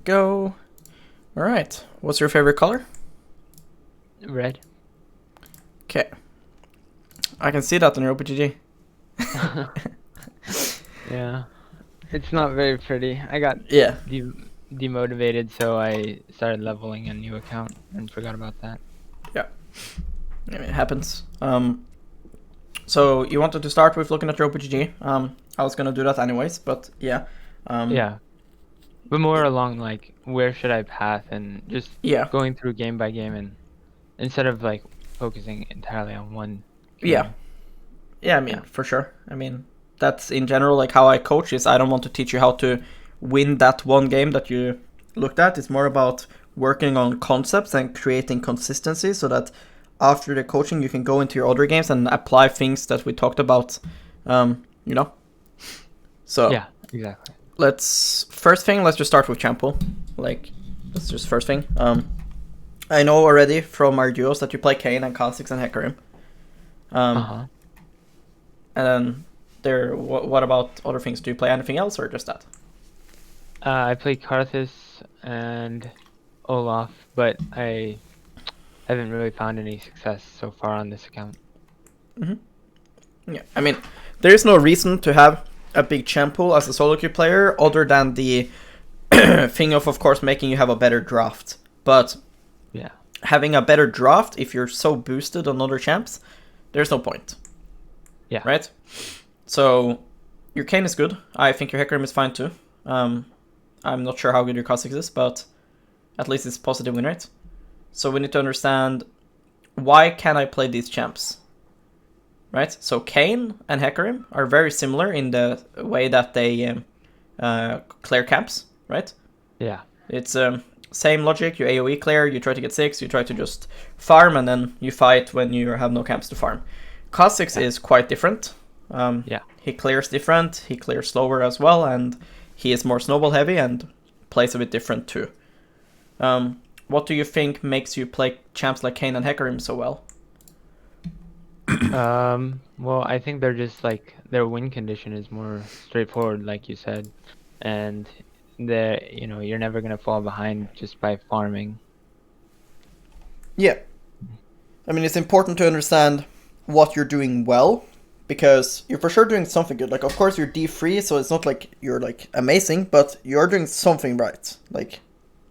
go. All right. What's your favorite color? Red. Okay. I can see that on your OPGG. Yeah. It's not very pretty. I got Yeah. demotivated, so I started leveling a new account and forgot about that. Yeah. I mean, it happens. So you wanted to start with looking at your OPGG. I was gonna do that anyways, but yeah. Yeah. But more along like where should I path and just Yeah. going through game by game and instead of like focusing entirely on one game. Yeah. Yeah, I mean, for sure. I mean, that's in general like how I coach is I don't want to teach you how to win that one game that you looked at. It's more about working on concepts and creating consistency so that after the coaching you can go into your other games and apply things that we talked about, you know? So Yeah, exactly. let's just start with Champool. Like, that's just first thing. I know already from our duos that you play Kayn and Kha'Zix and Hecarim. Uh-huh. And then what about other things? Do you play anything else or just that? I play Karthus and Olaf, but I haven't really found any success so far on this account. Yeah, I mean, there is no reason to have a big champ pool as a solo queue player other than the thing of course, making you have a better draft. But Yeah. having a better draft, if you're so boosted on other champs, there's no point. Yeah. Right? So, your Kayn is good. I think your Hecarim is fine too. I'm not sure how good your Kha'Zix is, but at least it's positive win rate. So we need to understand, why can I play these champs? Right? So Kayn and Hecarim are very similar in the way that they clear camps, right? Yeah. It's same logic. You AoE clear, you try to get 6, you try to just farm, and then you fight when you have no camps to farm. Kha'Zix is quite different. Yeah. He clears different, he clears slower as well, and he is more snowball heavy and plays a bit different too. What do you think makes you play champs like Kayn and Hecarim so well? Well, I think they're just like their win condition is more straightforward, like you said, and you're never gonna fall behind just by farming. Yeah. I mean, it's important to understand what you're doing well, because you're for sure doing something good. Like, of course, you're D3, so it's not like you're, like, amazing, but you're doing something right. Like,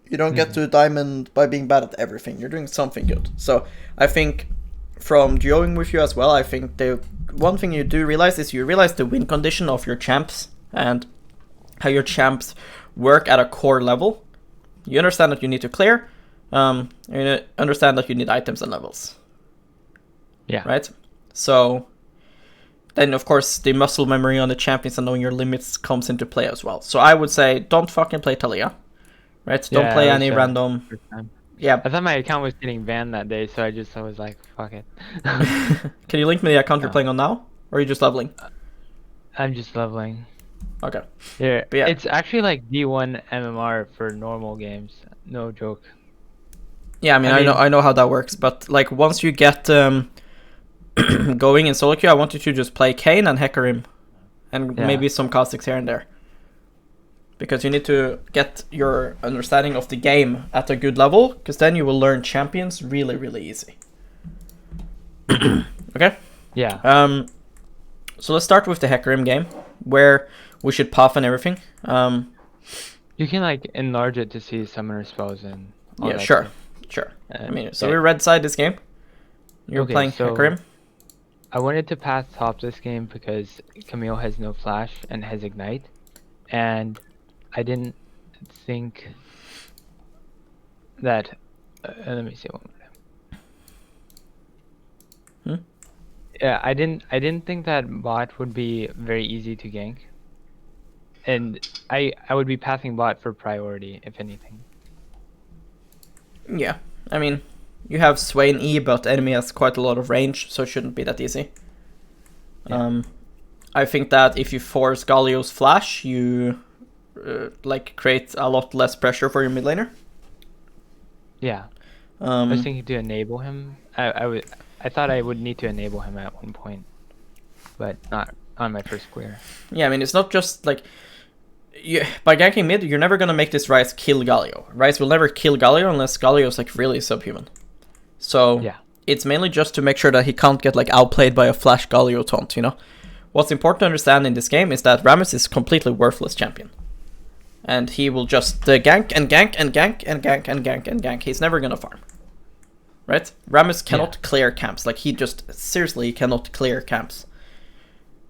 you don't get to diamond by being bad at everything. You're doing something good. So, I think from duoing with you as well, I think the one thing you do realize is you realize the win condition of your champs and how your champs work at a core level. You understand that you need to clear. You understand that you need items and levels. Yeah. Right? So then, of course, the muscle memory on the champions and knowing your limits comes into play as well. So I would say, don't fucking play Talia. Right? Don't play any random... Yeah. I thought my account was getting banned that day, so I was like, fuck it. Can you link me the account you're playing on now? Or are you just leveling? I'm just leveling. Okay. Yeah. But yeah. It's actually like D1 MMR for normal games. No joke. Yeah, I mean, I know how that works, but like once you get going in solo queue, I want you to just play Kayn and Hecarim, and maybe some Kha'Zix here and there, because you need to get your understanding of the game at a good level, because then you will learn champions really, really easy. Okay. Yeah. So let's start with the Hecarim game, where we should path and everything. You can like enlarge it to see summoner spells and all yeah, that sure. stuff. Sure. I mean, so we're red side this game. You're playing Hecarim. I wanted to path top this game because Camille has no flash and has ignite, and I didn't think that. Let me see one more. Yeah, I didn't think that bot would be very easy to gank, and I would be pathing bot for priority if anything. Yeah, I mean, you have Swain E, but enemy has quite a lot of range, so it shouldn't be that easy. Yeah. I think that if you force Galio's flash, you like create a lot less pressure for your mid laner. Yeah. I was thinking to enable him. I thought I would need to enable him at one point, but not on my first clear. Yeah, I mean, it's not just like by ganking mid, you're never gonna make this Ryze kill Galio. Ryze will never kill Galio unless Galio is like really subhuman. So Yeah. it's mainly just to make sure that he can't get like outplayed by a flash Galio taunt, you know? What's important to understand in this game is that Rammus is completely worthless champion. And he will just gank and gank and gank and gank and gank and gank. He's never gonna farm. Right? Rammus cannot clear camps. Like, he just seriously cannot clear camps.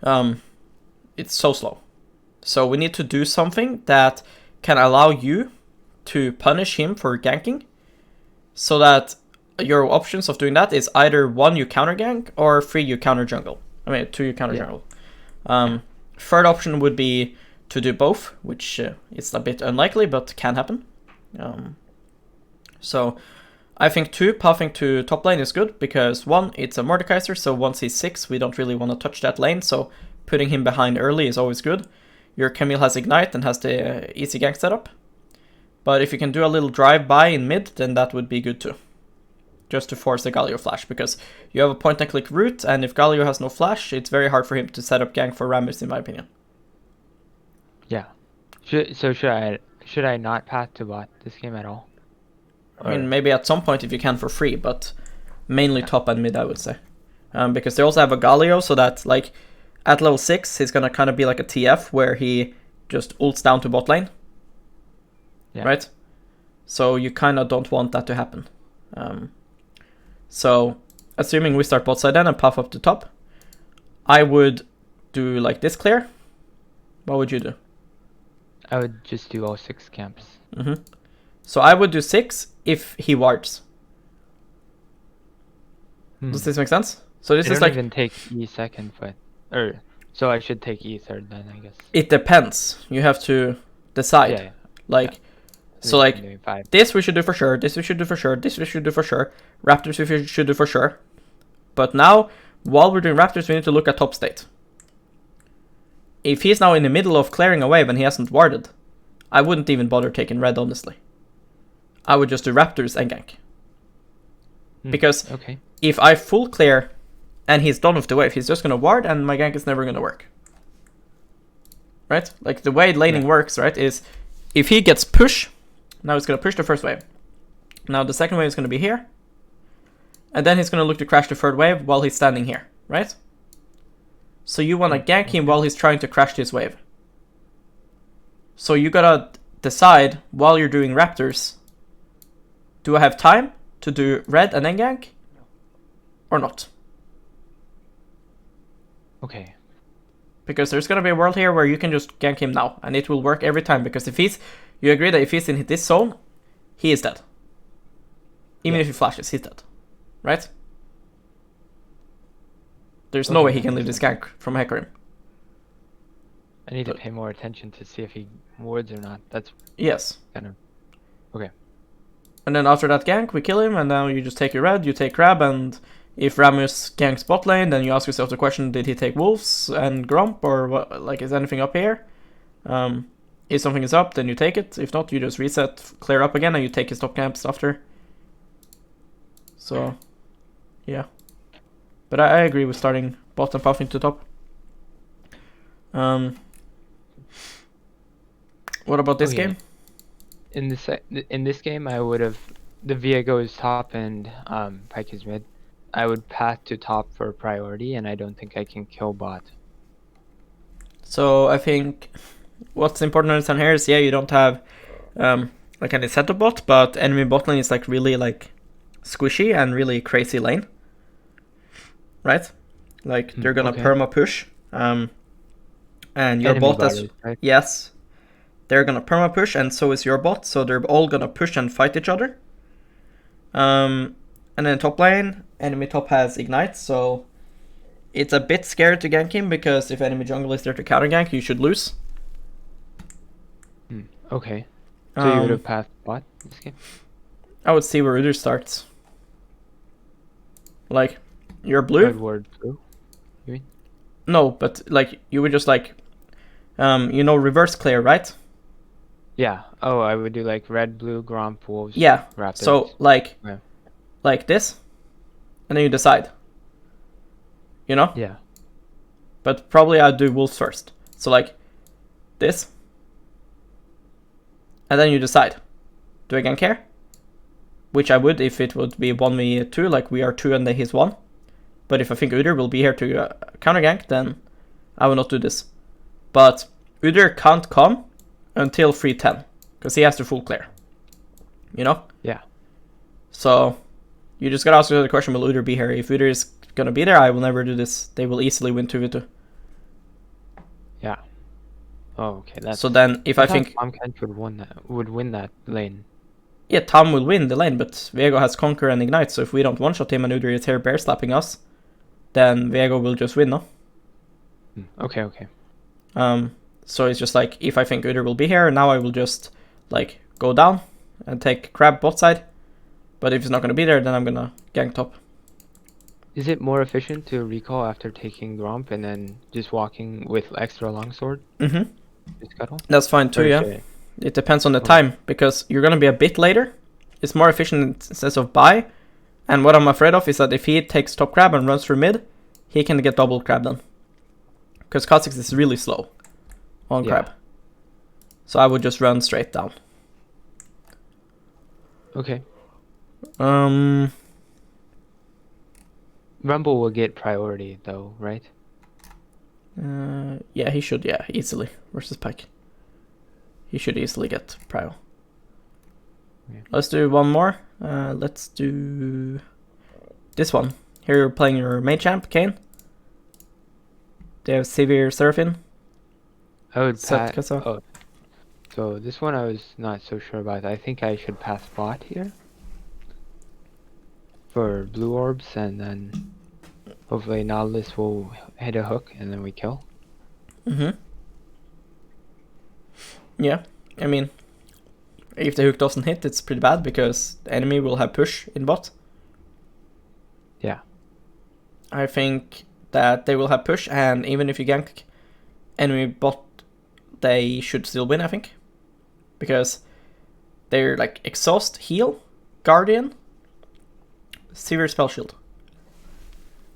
It's so slow. So we need to do something that can allow you to punish him for ganking, so that your options of doing that is either 1, you counter gank, or 3, you counter jungle. I mean, 2, you counter jungle. Third option would be to do both, which is a bit unlikely, but can happen. So I think 2, pathing to top lane is good, because 1, it's a Mordekaiser, so once he's 6, we don't really want to touch that lane, so putting him behind early is always good. Your Camille has Ignite and has the easy gank setup. But if you can do a little drive-by in mid, then that would be good too. Just to force the Galio flash, because you have a point-and-click route, and if Galio has no flash, it's very hard for him to set up gank for Rammus, in my opinion. Yeah. Should I not path to bot this game at all? I mean, maybe at some point if you can for free, but mainly top and mid, I would say. Because they also have a Galio, so that, like, at level 6, he's gonna kind of be like a TF, where he just ults down to bot lane. Yeah. Right? So you kind of don't want that to happen. So, assuming we start bot side then and path up to top, I would do like this clear. What would you do? I would just do all 6 camps. So I would do 6 if he wards. Does this make sense? So this I is don't like, even take E second, but so I should take E third then, I guess. it depends. You have to decide. Yeah. Like, so like, 5. this we should do for sure, this we should do for sure, this we should do for sure, Raptors we should do for sure. But now, while we're doing Raptors, we need to look at top state. If he's now in the middle of clearing a wave and he hasn't warded, I wouldn't even bother taking red, honestly. I would just do Raptors and gank. Because Okay. if I full clear and he's done with the wave, he's just gonna ward and my gank is never gonna work. Right? Like, the way laning works, right, is if he gets push, now he's gonna push the first wave. Now the second wave is gonna be here. And then he's gonna look to crash the third wave while he's standing here, right? So you wanna gank him while he's trying to crash this wave. So you gotta decide while you're doing Raptors, do I have time to do red and then gank? Or not? Okay. Because there's gonna be a world here where you can just gank him now, and it will work every time, because if he's, you agree that if he's in this zone, he is dead. Even if he flashes, he's dead. Right? There's no way he can leave this gank from Hecarim. I need to pay more attention to see if he wards or not. That's Yes. kind of... Okay. And then after that gank, we kill him, and now you just take your red, you take Crab, and if Rammus ganks bot lane, then you ask yourself the question, did he take Wolves and Gromp, or what? Like, is anything up here? If something is up, then you take it. If not, you just reset, clear up again, and you take his top camps after. So, yeah. But I agree with starting bot and pathing to top. What about this game? In this game, I would have the Viego is top and Pyke is mid. I would path to top for priority, and I don't think I can kill bot. So I think what's important to understand here is, yeah, you don't have like any setup bot, but enemy bot lane is like really like squishy and really crazy lane, right? Like, they're gonna perma push, and your Enemy bot bot as is, right? yes, they're gonna perma push, and so is your bot. So they're all gonna push and fight each other. And then top lane, enemy top has Ignite, so it's a bit scary to gank him, because if enemy jungle is there to counter gank, you should lose. Okay. So you would have pathed bot this game? I would see where Udyr starts. Like, you're blue? Red ward blue? You mean? No, but like, you would just like, reverse clear, right? Yeah. Oh, I would do like red, blue, Gromp, Wolves, Yeah. Raptors. So like, Yeah. like this, and then you decide. You know? Yeah. But probably I'd do Wolves first. So like, this, And then you decide, do I gank here? Which I would if it would be 1v2, like we are 2 and he's 1. But if I think Udyr will be here to counter gank, then I will not do this. But Udyr can't come until 310, because he has to full clear. You know? Yeah. So you just gotta ask the question, will Udyr be here? If Udyr is gonna be there, I will never do this. They will easily win 2v2. Yeah. Oh, okay. That's... So then if I think Tahm Kench would win that lane. yeah, Tahm will win the lane, but Viego has Conquer and Ignite, so if we don't one-shot him and Udyr is here bear slapping us, then Viego will just win, no? Okay, okay. So it's just like, if I think Udyr will be here, now I will just, like, go down and take Crab bot side. But if he's not going to be there, then I'm going to gank top. Is it more efficient to recall after taking Gromp and then just walking with extra longsword? Mm-hmm. To scuttle? That's fine too, yeah. Okay. It depends on the time, because you're going to be a bit later. It's more efficient instead of buy. And what I'm afraid of is that if he takes top Crab and runs through mid, he can get double Crab then. Because Kha'Zix is really slow on Crab. So I would just run straight down. Okay. Um, Rumble will get priority though, right? yeah, he should, yeah, easily. Versus Pyke. He should easily get prio. Yeah. Let's do one more. Let's do this one. Here you're playing your main champ, Kayn. They have Severe Seraphine. I would Set pass. Kasa. Oh, so this one I was not so sure about. I think I should pass bot here for blue orbs, and then hopefully Nautilus will hit a hook, and then we kill. Mm-hmm. Yeah, I mean, if the hook doesn't hit, it's pretty bad because the enemy will have push in bot. Yeah. I think that they will have push, and even if you gank enemy bot, they should still win, I think. Because they're like Exhaust, Heal, Guardian, Severe Spell Shield.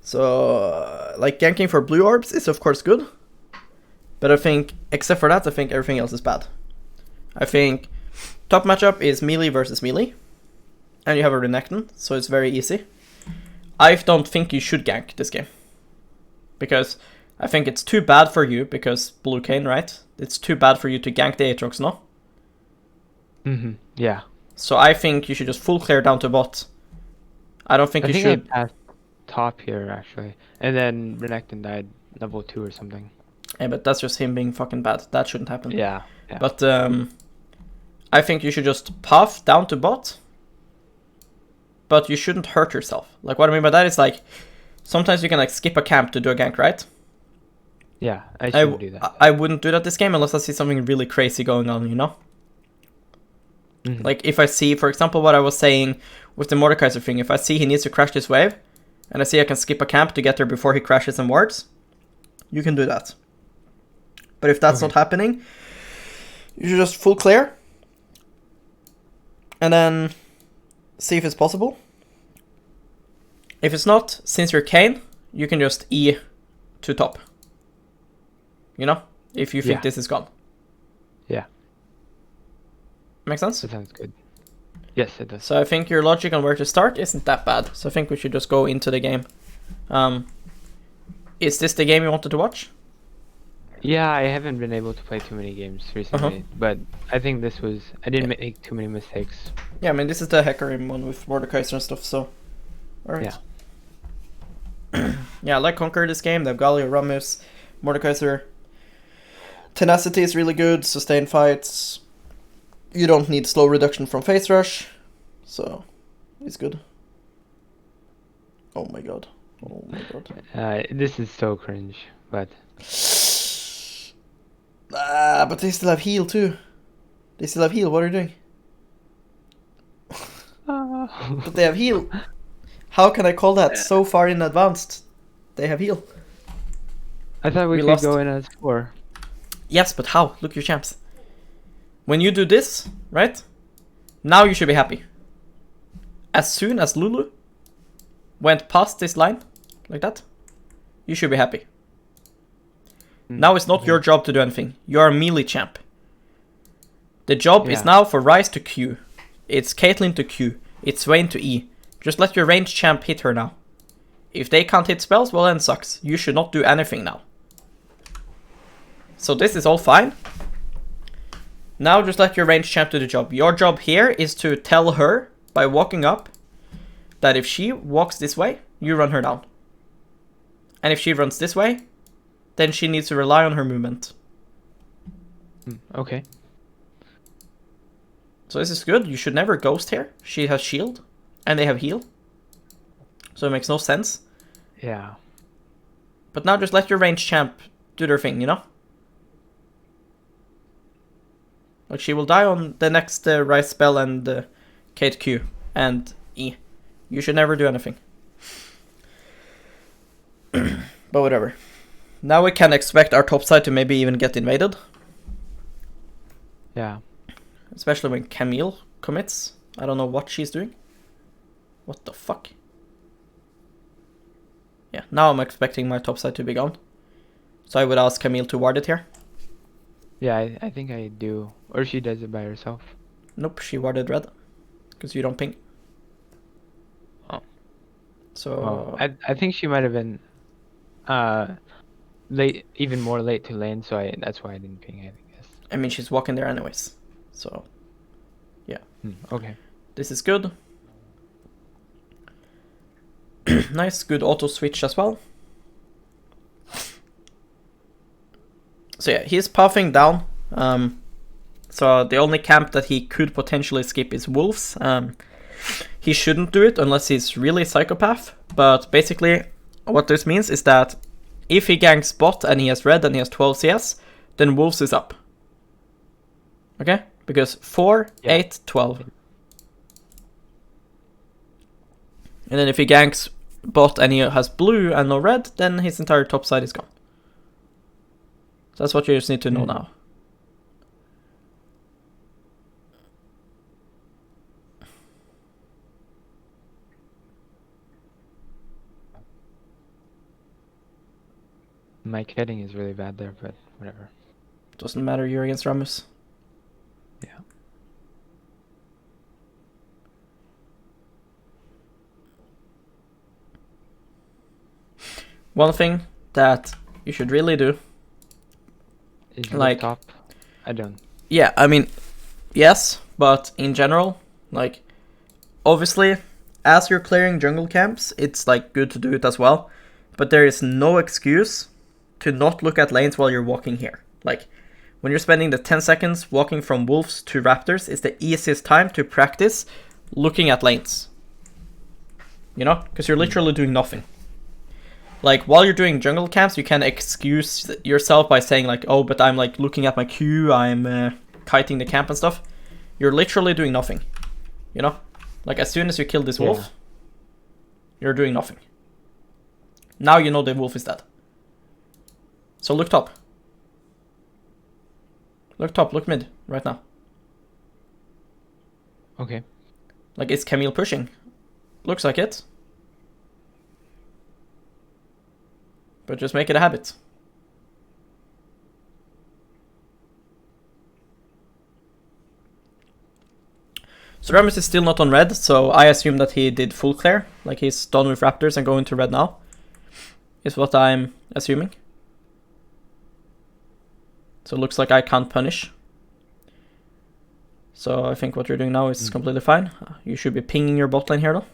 So, like, ganking for blue orbs is of course good. But I think, except for that, I think everything else is bad. I think top matchup is melee versus melee. And you have a Renekton, so it's very easy. I don't think you should gank this game. Because I think it's too bad for you, because Blue Kayn, right? It's too bad for you to gank the Aatrox, no? Yeah. So I think you should just full clear down to bot. I don't think I you think should... I passed top here, actually. And then Renekton died level 2 or something. Yeah, but that's just him being fucking bad. That shouldn't happen. Yeah. But I think you should just path down to bot. But you shouldn't hurt yourself. Like, what I mean by that is, like, sometimes you can, like, skip a camp to do a gank, right? Yeah, I shouldn't do that. I wouldn't do that this game unless I see something really crazy going on, you know? Like, if I see, for example, what I was saying with the Mordekaiser thing, if I see he needs to crash this wave, and I see I can skip a camp to get there before he crashes and wards, you can do that. But if that's not happening, you should just full clear, and then see if it's possible. If it's not, since you're Kayn, you can just E to top. You know? If you think this is gone. Yeah. Make sense? That sounds good. Yes, it does. So I think your logic on where to start isn't that bad. So I think we should just go into the game. Is this the game you wanted to watch? Yeah, I haven't been able to play too many games recently, but I think this was... I didn't make too many mistakes. Yeah, I mean, this is the Hecarim one with Mordekaiser and stuff, so... Alright. Yeah. Yeah, I like Conquer this game. They have Galio, Rammus, Mordekaiser. Tenacity is really good, sustain fights. You don't need slow reduction from face rush, so it's good. Oh my god. Oh my god. This is so cringe, but... but they still have heal too. They still have heal, what are you doing? But they have heal. How can I call that so far in advance? They have heal. I thought we could lost. go in as 4. Yes, but how? Look your champs. When you do this, right? Now you should be happy. As soon as Lulu went past this line, like that, you should be happy. Now it's not your job to do anything. You are a melee champ. The job is Yeah. now for Ryze to Q. It's Caitlyn to Q. It's Swain to E. Just let your ranged champ hit her now. If they can't hit spells, well then sucks. You should not do anything now. So this is all fine. Now just let your ranged champ do the job. Your job here is to tell her, by walking up, that if she walks this way, you run her down. And if she runs this way, then she needs to rely on her movement. Okay. So this is good. You should never ghost here. She has shield, and they have heal. So it makes no sense. Yeah. But now just let your ranged champ do their thing, you know? Like, she will die on the next Ryze spell and Kate Q and E. You should never do anything. But whatever. Now we can expect our top side to maybe even get invaded. Yeah. Especially when Camille commits. I don't know what she's doing. What the fuck? Yeah, now I'm expecting my top side to be gone. So I would ask Camille to ward it here. Yeah, I think I do. Or she does it by herself. Nope, she warded red. Because you don't ping. Oh. So... Oh, I think she might have been late, even more late to lane, so that's why I didn't ping it, I guess. I mean, she's walking there anyways. So, Okay. this is good. Nice, good auto switch as well. So yeah, he's puffing down. So the only camp that he could potentially skip is Wolves. He shouldn't do it unless he's really psychopath. But basically, what this means is that if he ganks bot and he has red and he has 12 CS, then Wolves is up. Okay? Because 4, Yeah. 8, 12. And then if he ganks bot and he has blue and no red, then his entire top side is gone. So that's what you just need to know now. My kidding is really bad there, but whatever. Doesn't matter, you're against Rammus. Yeah. One thing that you should really do. Is Like- top? I don't. Yeah, I mean, yes, but in general, like, obviously, as you're clearing jungle camps, it's like good to do it as well. But there is no excuse to not look at lanes while you're walking here. Like, when you're spending the 10 seconds walking from Wolves to Raptors, it's the easiest time to practice looking at lanes. You know? Because you're literally doing nothing. Like, while you're doing jungle camps, you can excuse yourself by saying, like, oh, but I'm, like, looking at my Q, I'm kiting the camp and stuff. You're literally doing nothing. You know? Like, as soon as you kill this wolf, Yeah. you're doing nothing. Now you know the wolf is dead. So look top. Look top, look mid, right now. Okay. Like, is Camille pushing? Looks like it. But just make it a habit. So Rammus is still not on red, so I assume that he did full clear. Like, he's done with Raptors and going to red now. Is what I'm assuming. So it looks like I can't punish. So I think what you're doing now is completely fine. You should be pinging your bot lane here, though.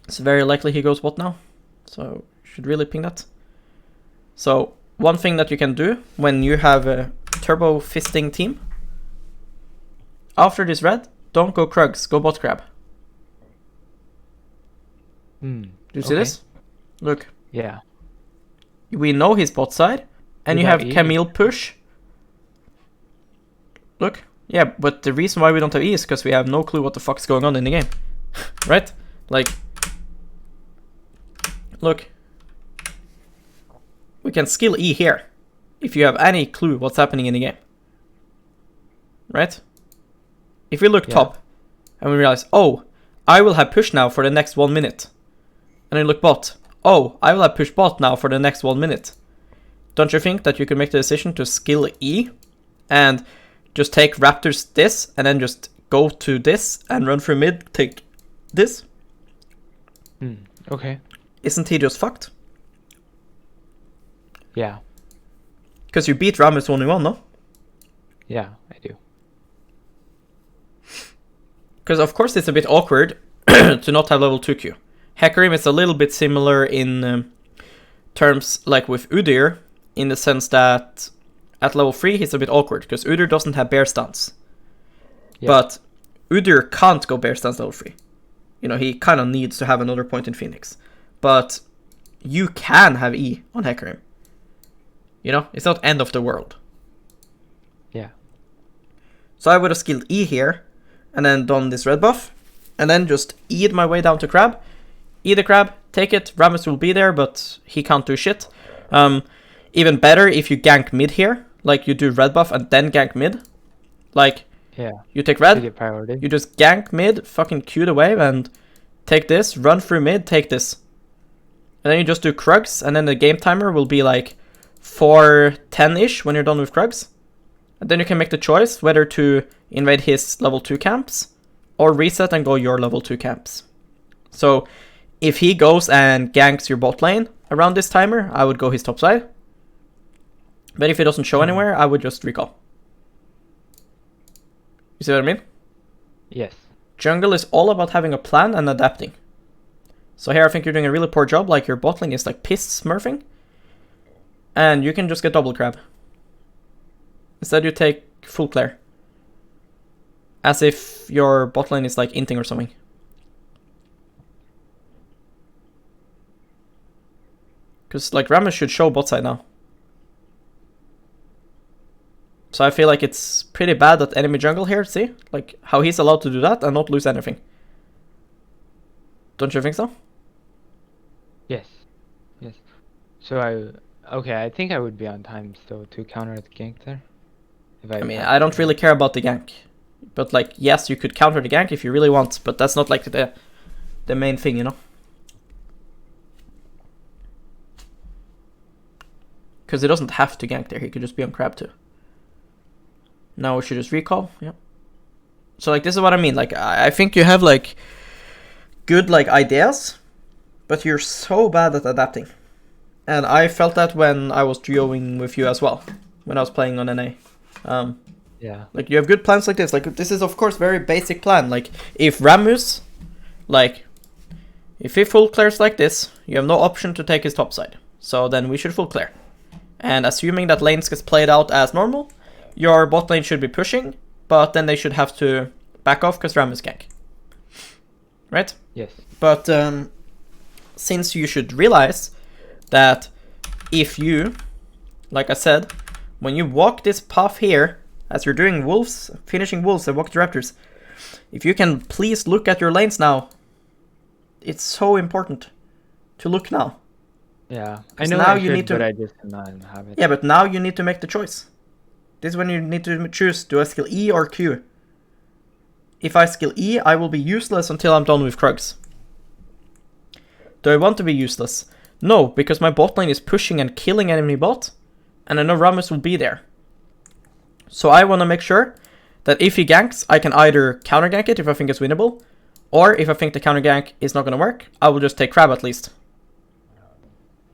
It's very likely he goes bot now. So you should really ping that. So one thing that you can do when you have a turbo fisting team, after this red, don't go Krugs, go bot grab. Do you see Okay. this? Look, Yeah. we know his bot side, and you Without have E? Camille push. Look, yeah, but the reason why we don't have E is because we have no clue what the fuck's going on in the game. Right? Like, look. We can skill E here, if you have any clue what's happening in the game. Right? If we look Yeah. top, and we realize, oh, I will have push now for the next 1 minute. And then look bot. Oh, I will have push bot now for the next 1 minute. don't you think that you could make the decision to skill E and just take Raptors this and then just go to this and run through mid, take this? Okay. Isn't he just fucked? Yeah. Because you beat Rammus 1v1, no? Yeah, I do. Because of course it's a bit awkward to not have level 2Q. Hecarim is a little bit similar in terms like with Udyr, in the sense that at level 3 he's a bit awkward, because Udyr doesn't have bear stance. Yeah. But Udyr can't go bear stance level 3. You know, he kind of needs to have another point in Phoenix. But you can have E on Hecarim. You know, it's not end of the world. Yeah. So I would have skilled E here, and then done this red buff, and then just E'd my way down to Crab. E the Crab, take it, Rammus will be there, but he can't do shit. Even better if you gank mid here, like you do red buff and then gank mid. Like, Yeah. you take To red, get priority. you just gank mid, fucking Q the wave, and take this, run through mid, take this. And then you just do Krugs, and then the game timer will be like 4:10-ish when you're done with Krugs. And then you can make the choice whether to invade his level 2 camps, or reset and go your level 2 camps. So, if he goes and ganks your bot lane around this timer, I would go his top side. But if he doesn't show anywhere, I would just recall. You see what I mean? Yes. Jungle is all about having a plan and adapting. So here I think you're doing a really poor job, like your bot lane is like pissed smurfing. And you can just get double crab. Instead you take full clear. As if your bot lane is like inting or something. Because like Rammus should show bot side now. So I feel like it's pretty bad that enemy jungle here, see? Like how he's allowed to do that and not lose anything. Don't you think so? Yes. Yes. So I think I would be on time still to counter the gank there. If I mean, I don't really care about the gank. But like, yes, you could counter the gank if you really want, but that's not like the main thing, you know? Because he doesn't have to gank there, he could just be on crab too. Now we should just recall, yeah. So like, this is what I mean, like, I think you have like good like ideas, but you're so bad at adapting. And I felt that when I was duoing with you as well, when I was playing on NA. Yeah. Like, you have good plans like this. Like, this is, of course, very basic plan. Like, if Rammus, like, if he full clears like this, you have no option to take his top side. So then we should full clear. And assuming that lanes gets played out as normal, your bot lane should be pushing, but then they should have to back off because Rammus gank. Right? Yes. But since you should realize that if you, like I said, when you walk this path here, as you're doing wolves, finishing wolves and walk the raptors, if you can please look at your lanes now, it's so important to look now. Yeah. I 'Cause know now I you should, need to- but I just cannot have it. Yeah, but now you need to make the choice. This is when you need to choose, do I skill E or Q? If I skill E, I will be useless until I'm done with Krugs. Do I want to be useless? No, because my bot lane is pushing and killing enemy bot, and I know Rammus will be there. So I want to make sure that if he ganks, I can either counter gank it if I think it's winnable, or if I think the counter gank is not going to work, I will just take Crab at least.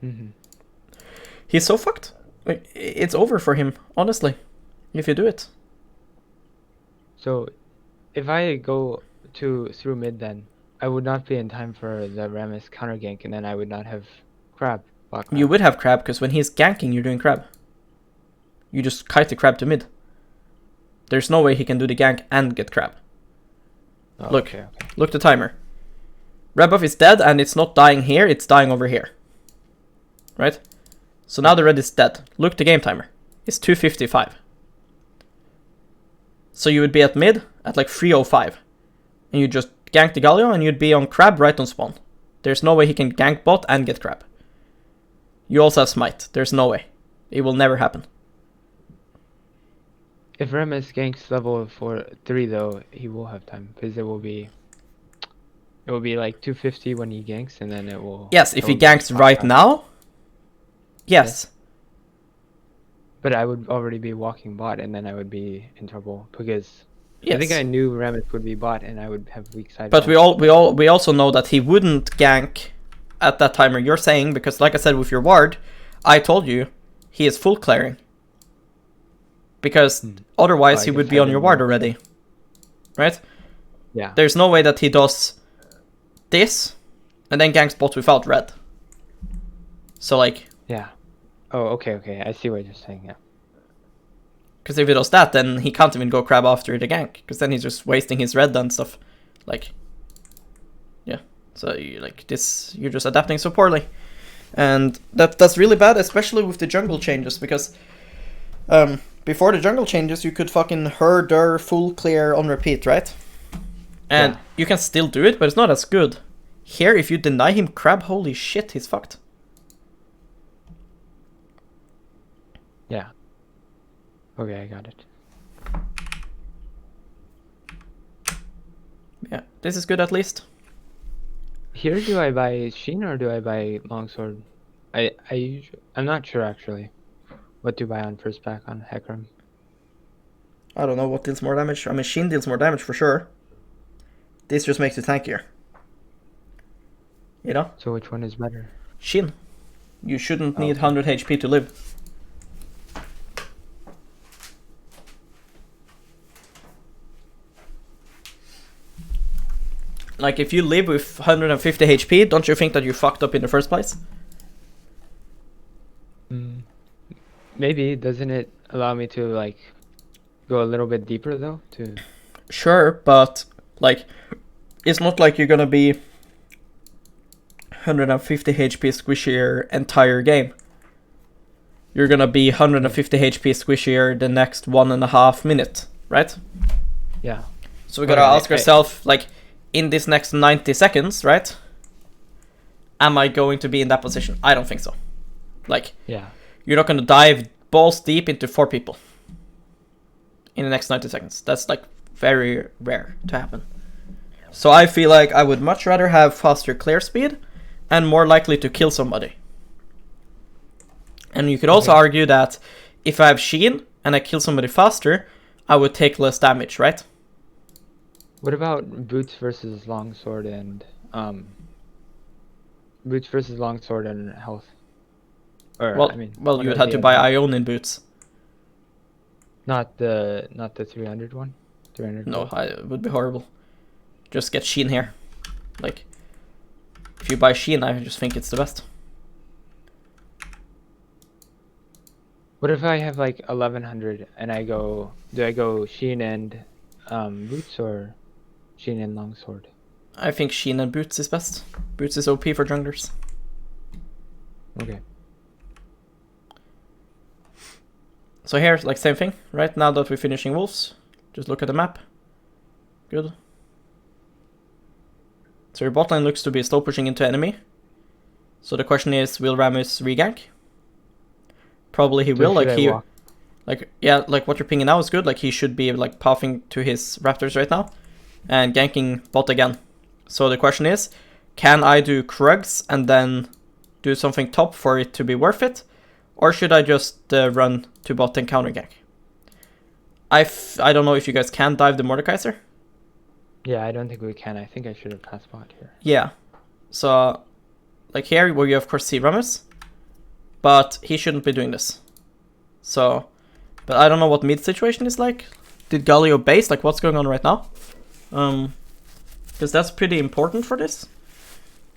Mhm. He's so fucked. Like, it's over for him, honestly, if you do it. So, if I go through mid, then I would not be in time for the Rammus counter gank, and then I would not have Crab. Black You Crab. would have Crab, because when he's ganking, you're doing Crab. You just kite the Crab to mid. There's no way he can do the gank and get Crab. Oh, Look. okay. Look the timer. Red buff is dead, and it's not dying here, it's dying over here. Right? So now the red is dead. Look the game timer. It's 2:55. So you would be at mid at like 3:05. And you just gank the Galio, and you'd be on Crab right on spawn. There's no way he can gank bot and get Crab. You also have smite. There's no way. It will never happen. If Rammus ganks level 3 though, he will have time because it will be like 250 when he ganks, and then it will. Yes, if it he will be ganks spot right time. now. Yes. But I would already be walking bot, and then I would be in trouble because I think Yes. I knew Rammus would be bot, and I would have weak side. But bot. we also know that he wouldn't gank at that timer you're saying, because like I said with your ward, I told you he is full clearing. Because otherwise Oh, I he would guess be I on your didn't ward know. already. Right? Yeah. There's no way that he does this and then ganks bot without red. So like, Yeah. Oh, okay. I see what you're saying. Yeah. because if he does that, then he can't even go crab after the gank, because then he's just wasting his red and stuff. Like, yeah. So like this, you're just adapting so poorly, and that's really bad, especially with the jungle changes, because before the jungle changes, you could fucking herder full clear on repeat, right? And Yeah. you can still do it, but it's not as good. Here, if you deny him crab, holy shit, he's fucked. Yeah. Okay, I got it. Yeah, this is good at least. Here, do I buy Sheen or do I buy Longsword? I'm not sure actually. What to buy on first pack on Hecarim? I don't know what deals more damage. I mean, Sheen deals more damage for sure. This just makes it tankier. You know? So which one is better? Sheen. You shouldn't need Okay. 100 HP to live. Like, if you live with 150 HP, don't you think that you fucked up in the first place? Maybe doesn't it allow me to like go a little bit deeper though? To Sure, but, like, it's not like you're gonna be 150 HP squishier entire game. You're gonna be 150 HP squishier the next 1.5 minute, right? yeah. So we gotta Alright, ask ourselves, like, in this next 90 seconds, right? Am I going to be in that position? I don't think so. Like, Yeah. you're not gonna dive balls deep into 4 people in the next 90 seconds. That's, like, very rare to happen. So I feel like I would much rather have faster clear speed and more likely to kill somebody. And you could also Okay. argue that if I have Sheen and I kill somebody faster, I would take less damage, right? What about boots versus longsword and boots versus longsword and health? Or Well, I mean, well, what you are would have the to other buy ones? Ionin boots. Not the 300 one. 300. No, gold? it would be horrible. Just get Sheen here. Like, if you buy Sheen, I just think it's the best. What if I have like 1100 and I go? Do I go Sheen and boots or Sheen and longsword? I think Sheen and boots is best. Boots is OP for junglers. Okay. So here, like, same thing, right? Now that we're finishing wolves, just look at the map. Good. So your bot lane looks to be slow pushing into enemy. So the question is, will Rammus regank? Probably he So will. should Like, I he, walk? like, yeah, like what you're pinging now is good. Like, he should be like pathing to his raptors right now and ganking bot again. So the question is, can I do Krugs and then do something top for it to be worth it? Or should I just run to bot and counter gank? I don't know if you guys can dive the Mordekaiser. Yeah, I don't think we can. I think I should have passed bot here. Yeah. So, like here, where you of course see Rammus, but he shouldn't be doing this. So, but I don't know what mid situation is like. Did Galio base? Like, what's going on right now? Because that's pretty important for this.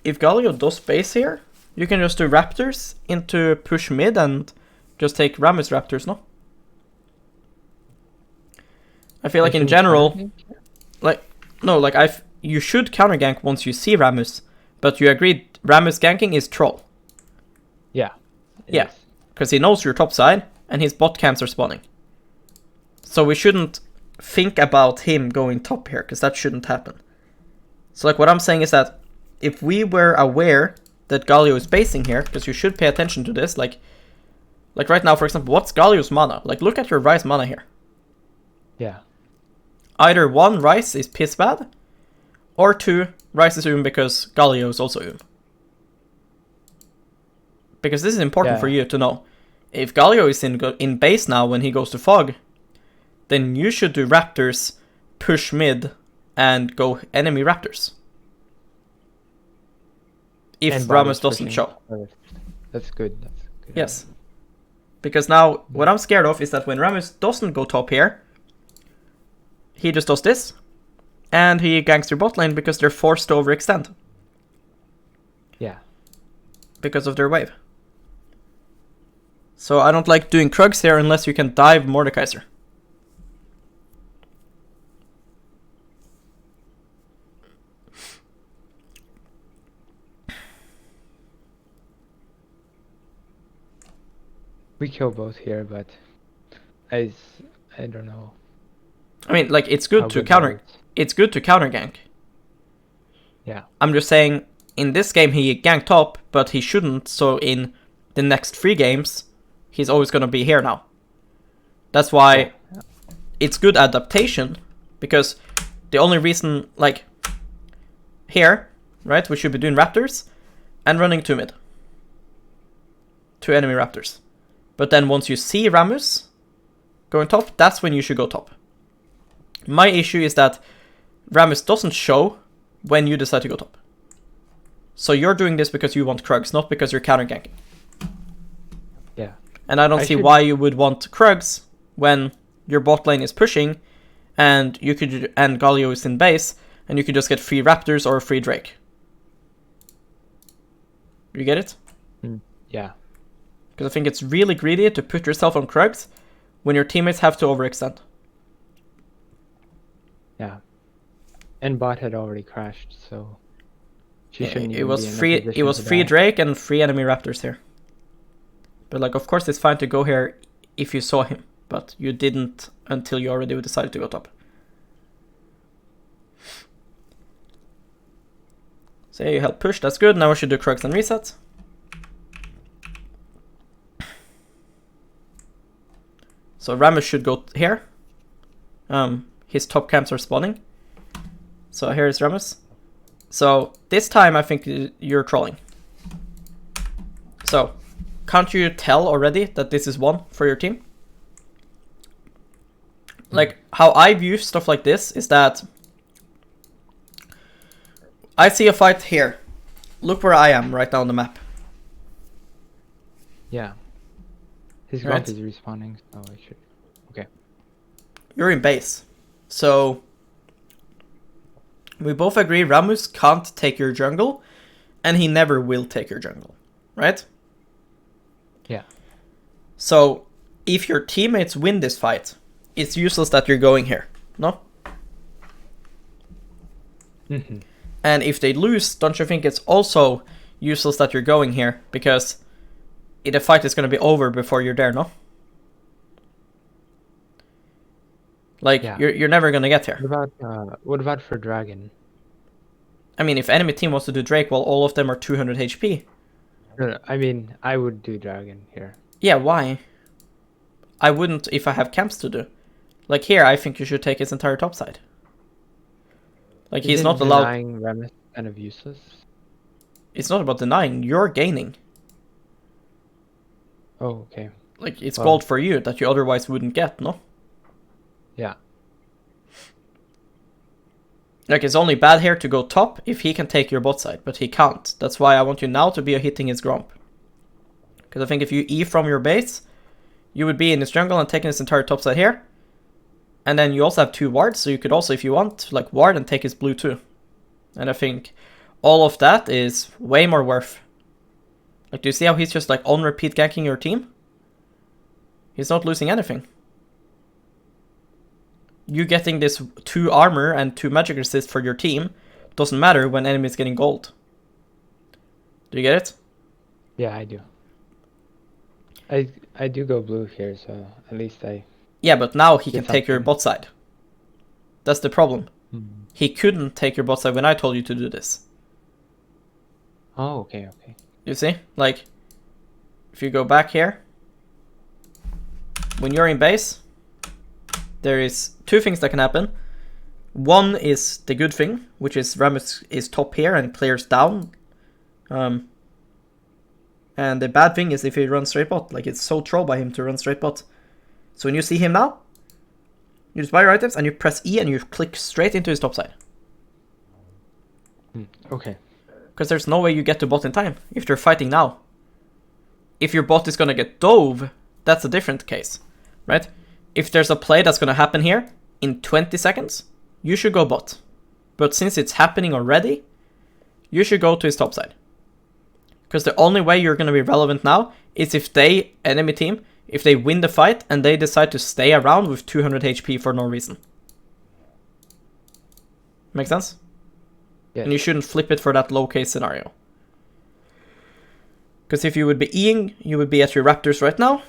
If Galio does base here, you can just do Raptors into push mid and just take Rammus Raptors, no? I feel like in general, like, no, like you should counter gank once you see Rammus, but you agreed Rammus ganking is troll. Yeah. Yeah. Because he knows your top side and his bot camps are spawning. So we shouldn't think about him going top here, because that shouldn't happen. So like what I'm saying is that if we were aware that Galio is basing here, because you should pay attention to this, like right now, for example, what's Galio's mana? Like, look at your Ryze mana here. Yeah. Either 1, Ryze is piss bad, or 2, Ryze is because Galio is also Because this is important Yeah. for you to know. if Galio is in base now when he goes to Fog, then you should do Raptors, push mid, and go enemy Raptors. If And Bot Rammus is doesn't pushing show. first. That's good. That's good. Yes. Because now, what I'm scared of is that when Rammus doesn't go top here, he just does this, and he ganks your bot lane because they're forced to overextend. Yeah. Because of their wave. So I don't like doing Krugs here unless you can dive Mordekaiser. We kill both here, but I don't know. I mean, like, it's how good to that counter. is. It's good to counter gank. Yeah. I'm just saying, in this game he ganked top, but he shouldn't. So in the next 3 games, he's always gonna be here now. That's why it's good adaptation, because the only reason, like, here, right, we should be doing Raptors and running 2 mid. 2 enemy Raptors. But then once you see Rammus going top, that's when you should go top. My issue is that Rammus doesn't show when you decide to go top. So you're doing this because you want Krugs, not because you're counter ganking. Yeah. And I don't see why you would want Krugs when your bot lane is pushing and you could and Galio is in base and you could just get free Raptors or a free Drake. You get it? Yeah. Because I think it's really greedy to put yourself on Krugs when your teammates have to overextend. Yeah. And Bot had already crashed, so she shouldn't It even was be in a free. It position was to free die. Drake and free enemy Raptors here. But like, of course, it's fine to go here if you saw him, but you didn't until you already decided to go top. So you help push. That's good. Now we should do Krugs and reset. So Rammus should go here. His top camps are spawning. So here is Rammus. So this time I think you're trolling. So can't you tell already that this is 1 for your team? Like, how I view stuff like this is that I see a fight here. Look where I am right now on the map. Yeah. His Right. Gromp is respawning, so I should. Okay. You're in base. So we both agree Rammus can't take your jungle, and he never will take your jungle, right? Yeah. So if your teammates win this fight, it's useless that you're going here, no? Mm-hmm. And if they lose, don't you think it's also useless that you're going here, because the fight is going to be over before you're there, no? Like, Yeah. you're never going to get here. What about for Dragon? I mean, if enemy team wants to do Drake, well, all of them are 200 HP. No, I mean, I would do Dragon here. Yeah, why? I wouldn't if I have camps to do. Like here, I think you should take his entire top side. Like, he's Isn't not allowed... denying Rammus kind of useless? It's not about denying, you're gaining. Oh, okay. Like, it's Well- gold for you that you otherwise wouldn't get, no? Yeah. Like, it's only bad here to go top if he can take your bot side, but he can't. That's why I want you now to be hitting his Gromp. Because I think if you E from your base, you would be in his jungle and taking his entire top side here. And then you also have 2 wards, so you could also, if you want, like, ward and take his blue too. And I think all of that is way more worth. Like, do you see how he's just, like, on repeat ganking your team? He's not losing anything. You getting this 2 armor and 2 magic resist for your team doesn't matter when enemy is getting gold. Do you get it? Yeah, I do. I do go blue here, so at least I... Yeah, but now he Get can take your something. bot side. That's the problem. Hmm. He couldn't take your bot side when I told you to do this. Oh, okay, okay. You see? Like, if you go back here, when you're in base, there is 2 things that can happen. One is the good thing, which is Rammus is top here and clears down. And the bad thing is if he runs straight bot, like it's so troll by him to run straight bot. So when you see him now, you just buy your items and you press E and you click straight into his top side. Okay. Because there's no way you get to bot in time if they're fighting now. If your bot is gonna get dove, that's a different case, right? If there's a play that's gonna happen here in 20 seconds, you should go bot. But since it's happening already, you should go to his top side. Because the only way you're gonna be relevant now is if they, enemy team, if they win the fight and they decide to stay around with 200 HP for no reason. Make sense? Yeah. And you shouldn't flip it for that low case scenario. Because if you would be Eing, you would be at your Raptors right now.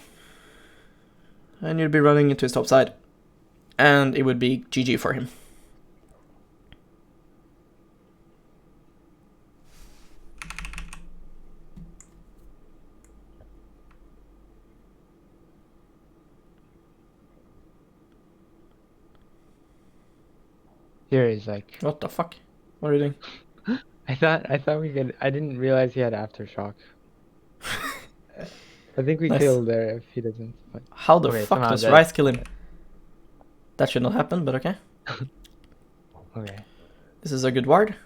And you'd be running into his top side. And it would be GG for him. Here is like. What the fuck? What are you doing? I thought we could. I didn't realize he had aftershock. I think we Nice. kill there if he doesn't. But... How the Okay, fuck somehow does that- Rice kill him? That should not happen, but okay. Okay. This is a good ward.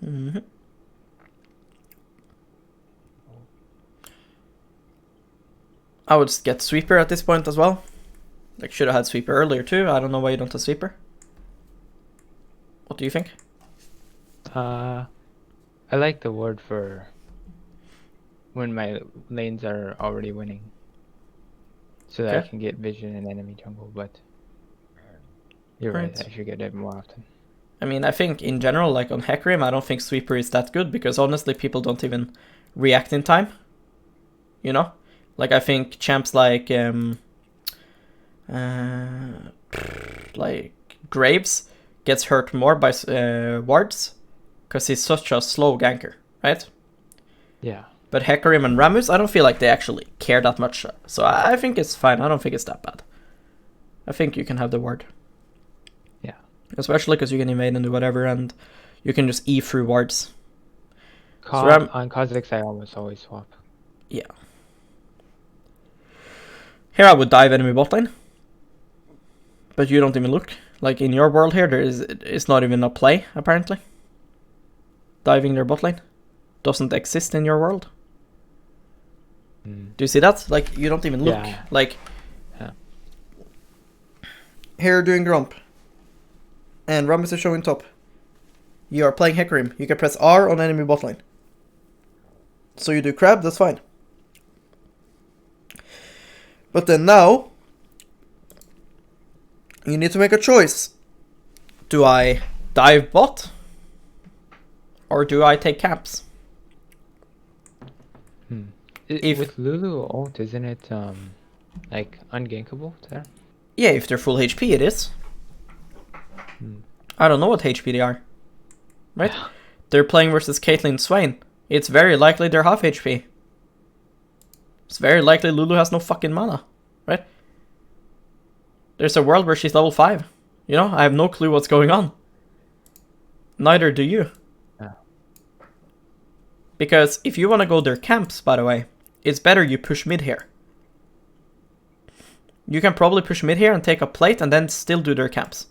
Mm-hmm. I would just get sweeper at this point as well. Like, should have had sweeper earlier too. I don't know why you don't have sweeper. What do you think? I like the word for when my lanes are already winning, so that I Okay. can get vision in enemy jungle. But you're Right. right. I should get it more often. I mean, I think in general, like on Hecarim, I don't think sweeper is that good because honestly, people don't even react in time. You know, like I think champs like Graves gets hurt more by wards because he's such a slow ganker, right? Yeah. But Hecarim and Rammus, I don't feel like they actually care that much. So I think it's fine. I don't think it's that bad. I think you can have the ward. Yeah. Especially because you can invade and do whatever, and you can just E through wards. On Kha'Zix, I almost always swap. Yeah. Here I would dive enemy bot lane. But you don't even look. Like in your world here, it's not even a play, apparently. Diving their bot lane. Doesn't exist in your world. Do you see that? Like, you don't even look. Yeah. Like, Yeah. Here doing Gromp. And Rammus is showing top. You are playing Hecarim. You can press R on enemy bot lane. So you do crab, that's fine. But then now, you need to make a choice. Do I dive bot? Or do I take camps? If- With Lulu ult, isn't it like ungankable there? Yeah, if they're full HP, it is. I don't know what HP they are. Right? They're playing versus Caitlyn Swain. It's very likely they're half HP. It's very likely Lulu has no fucking mana. Right? There's a world where she's level 5. You know, I have no clue what's going on. Neither do you. Yeah. Because if you want to go their camps, by the way, it's better you push mid here. You can probably push mid here and take a plate and then still do their camps.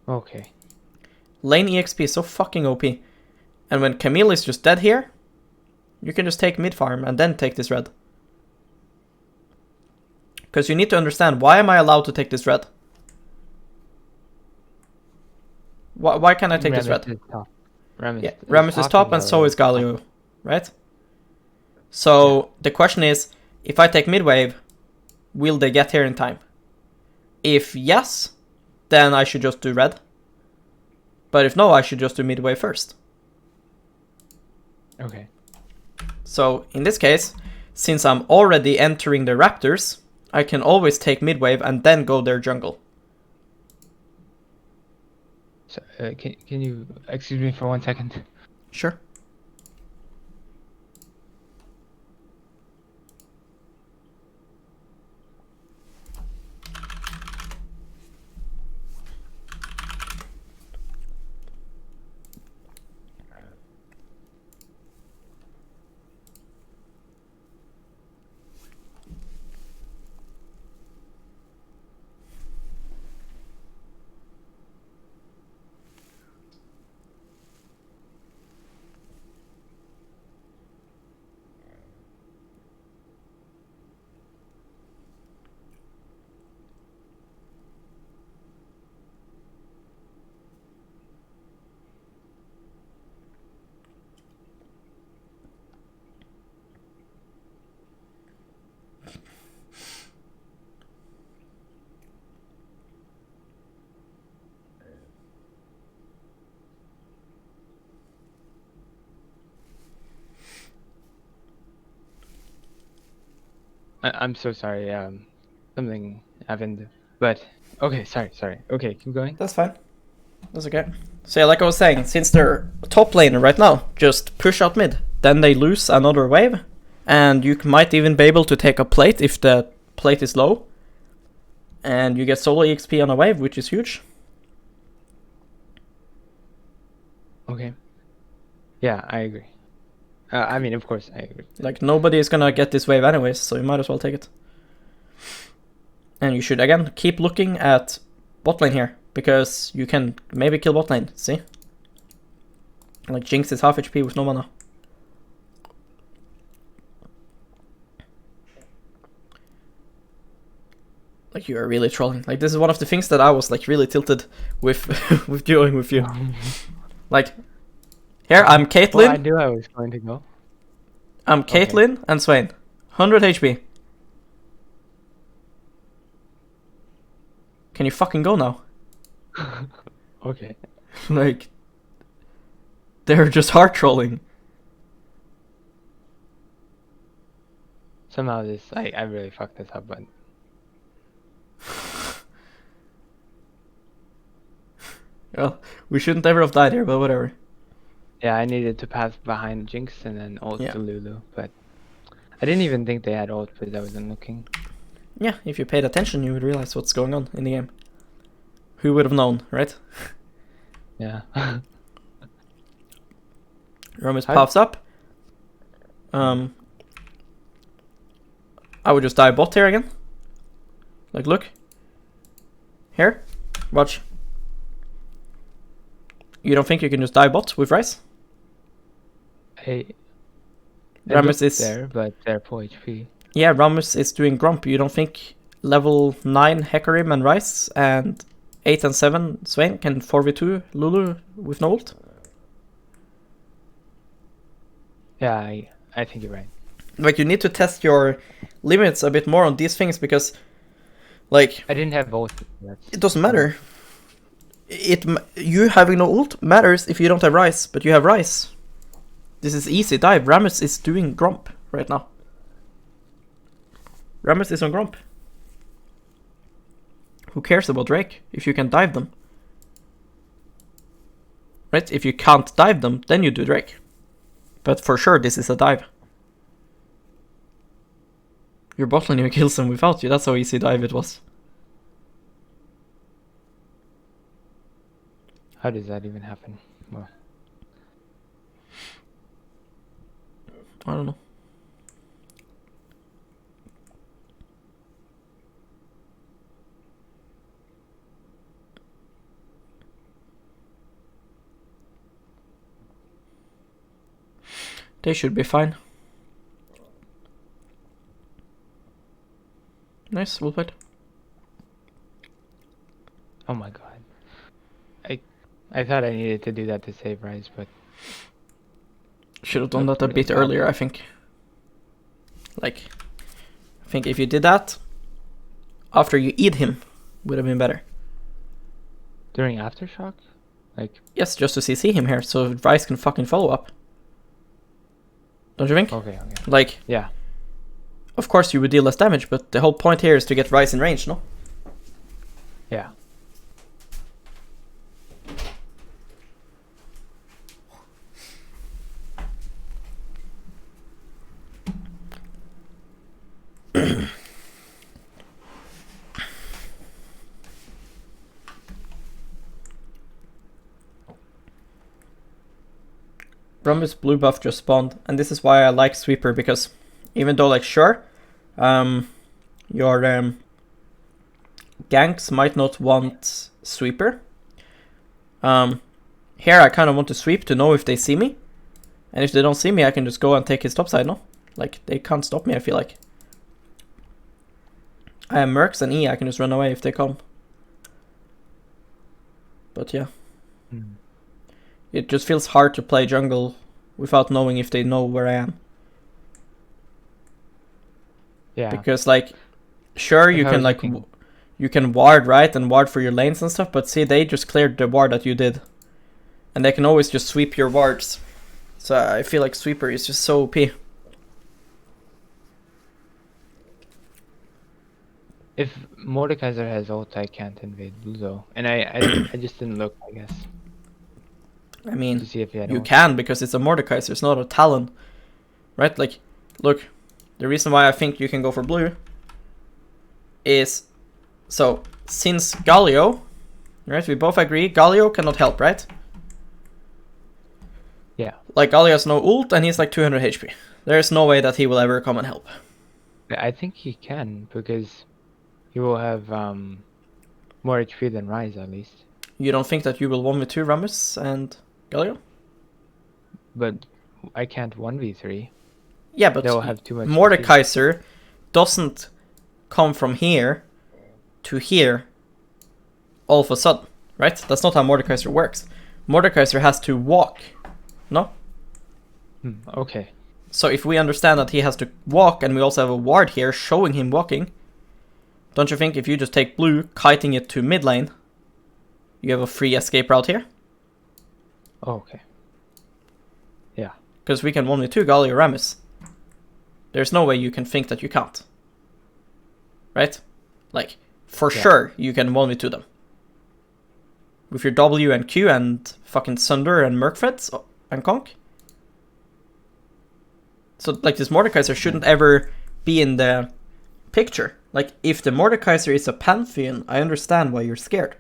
Okay. Lane EXP is so fucking OP. And when Camille is just dead here, you can just take mid farm and then take this red. Because you need to understand, why am I allowed to take this red? Why can't I take this red? Is top. Rammus, Yeah, Rammus is top and so is Galio, right? So the question is, if I take mid wave, will they get here in time? If yes, then I should just do red. But if no, I should just do mid wave first. Okay. So in this case, since I'm already entering the Raptors, I can always take mid wave and then go their jungle. So can you excuse me for 1 second? Sure. I'm so sorry. Something happened. But okay, sorry. Okay, keep going. That's fine. That's okay. So yeah, like I was saying, since they're top laner right now, just push out mid. Then they lose another wave, and you might even be able to take a plate if the plate is low. And you get solo EXP on a wave, which is huge. Okay. Yeah, I agree. I mean, of course, I agree. Like, nobody is gonna get this wave anyways, so you might as well take it. And you should, again, keep looking at bot lane here, because you can maybe kill bot lane, see? Like, Jinx is half HP with no mana. Like, you are really trolling. Like, this is one of the things that I was, like, really tilted with with dueling with you. Like, here, I'm Caitlyn. Well, I knew I was going to go. I'm Caitlyn and Swain. 100 HP. Can you fucking go now? Okay. Like, they're just hard trolling. Somehow this, I really fucked this up, but Well, we shouldn't ever have died here, but whatever. yeah, I needed to pass behind Jinx and then ult Yeah. to Lulu, but I didn't even think they had ult because I wasn't looking. Yeah, if you paid attention, you would realize what's going on in the game. Who would have known, right? Yeah. Romus How- pops up. I would just die bot here again. Like, look. Here. Watch. You don't think you can just die bot with Rice? I Rammus looked is... there, but they're full HP. Yeah, Rammus is doing Grump. You don't think level 9 Hecarim and Rice and 8 and 7 Swain can 4v2 Lulu with no ult? Yeah, I think you're right. Like, you need to test your limits a bit more on these things, because, like, I didn't have ult. it doesn't matter. You having no ult matters if you don't have Rice, but you have Rice. This is easy dive. Rammus is doing Grump right now. Rammus is on Grump. Who cares about Drake if you can dive them? Right? If you can't dive them, then you do Drake. But for sure, this is a dive. Your bot lane kills them without you. That's how easy dive it was. How does that even happen? Well, I don't know. They should be fine. Nice, well played. oh my god. I thought I needed to do that to save Rice, but Should have done that a bit earlier, I think. Like, I think if you did that after you eat him, would have been better. during Aftershock? Like, Yes, just to see him here, so Rice can fucking follow up. Don't you think? okay. Like, Yeah. of course you would deal less damage, but the whole point here is to get Rice in range, no? Yeah. Rummus blue buff just spawned, and this is why I like Sweeper, because even though, like, sure, your ganks might not want Sweeper. Here I kind of want to sweep to know if they see me, and if they don't see me, I can just go and take his top side, no? Like, they can't stop me, I feel like. I have Mercs and E, I can just run away if they come. But yeah. Mm. It just feels hard to play jungle without knowing if they know where I am. Yeah. Because, like, sure, you If I can, was like, looking- you can ward, right, and ward for your lanes and stuff, but see, they just cleared the ward that you did. And they can always just sweep your wards. So I feel like Sweeper is just so OP. If Mordekaiser has ult, I can't invade blue though. And I just didn't look, I guess, I to mean, see if he had you ult. can because it's a Mordekaiser, it's not a Talon. Right? Like, look, the reason why I think you can go for blue is, so, since Galio, right, we both agree, Galio cannot help, right? Yeah. Like, Galio has no ult and he's like 200 HP. There's no way that he will ever come and help. I think he can, because he will have more HP than Ryze at least. You don't think that you will 1v2 Rammus and Galio? But I can't 1v3. Yeah, but They'll have too much Mordekaiser doesn't come from here to here all of a sudden, right? That's not how Mordekaiser works. Mordekaiser has to walk, no? Okay. So if we understand that he has to walk, and we also have a ward here showing him walking, don't you think if you just take blue, kiting it to mid lane, you have a free escape route here? Oh, okay. Yeah. Because we can 1v2 Galio Rammus. There's no way you can think that you can't. Right? Like, for sure you can 1v2 them. With your W and Q and fucking Sunder and Merkfred and Conk. So, like, this Mordekaiser shouldn't ever be in the picture. Like, if the Mordekaiser is a Pantheon, I understand why you're scared.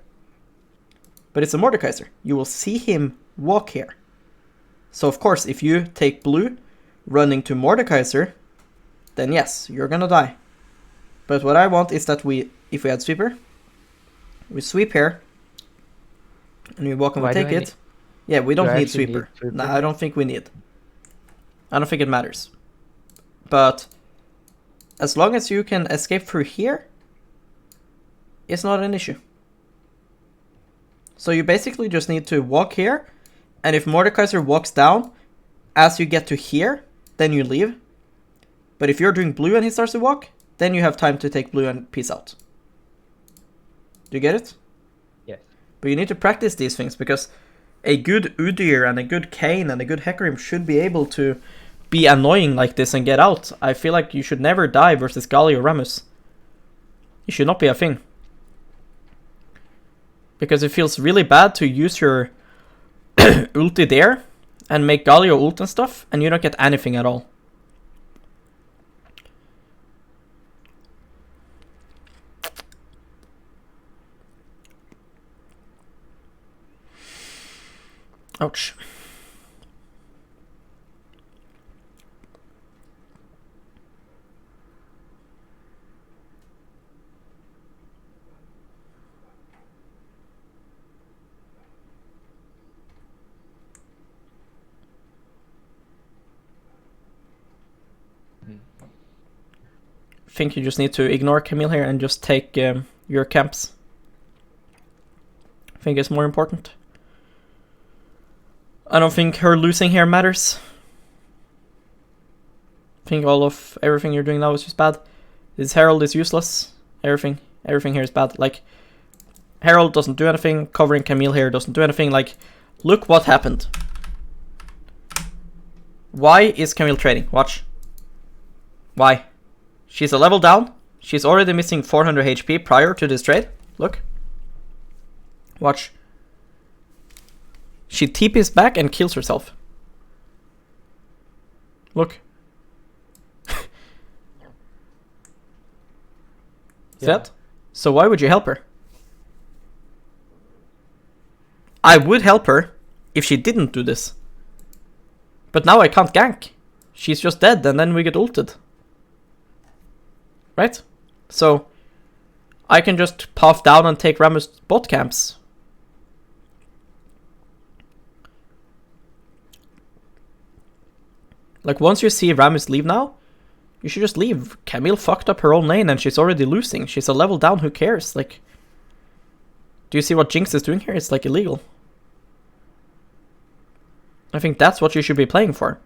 But it's a Mordekaiser. You will see him walk here. So, of course, if you take blue, running to Mordekaiser, then yes, you're gonna die. But what I want is that if we had Sweeper, we sweep here, and we walk and we take it. Yeah, we don't need Sweeper. No, I don't think we need. I don't think it matters. But as long as you can escape through here, it's not an issue. So you basically just need to walk here, and if Mordekaiser walks down as you get to here, then you leave. But if you're doing blue and he starts to walk, then you have time to take blue and peace out. Do you get it? Yes. But you need to practice these things, because a good Udyr and a good Kayn and a good Hecarim should be able to be annoying like this and get out. I feel like you should never die versus Galio Rammus. It should not be a thing. Because it feels really bad to use your ulti there and make Galio ult and stuff, and you don't get anything at all. Ouch. I think you just need to ignore Camille here and just take your camps. I think it's more important. I don't think her losing here matters. I think everything you're doing now is just bad. This Herald is useless. Everything here is bad. Like, Herald doesn't do anything. Covering Camille here doesn't do anything. Like, look what happened. Why is Camille trading? Watch. Why? She's a level down. She's already missing 400 HP prior to this trade. Look. Watch. She TPs back and kills herself. Look. See that? So why would you help her? I would help her if she didn't do this. But now I can't gank. She's just dead and then we get ulted. Right? So I can just puff down and take Rammus bot camps. Like, once you see Rammus leave now, you should just leave. Camille fucked up her own lane and she's already losing. She's a level down, who cares? Like, do you see what Jinx is doing here? It's like illegal. I think that's what you should be playing for.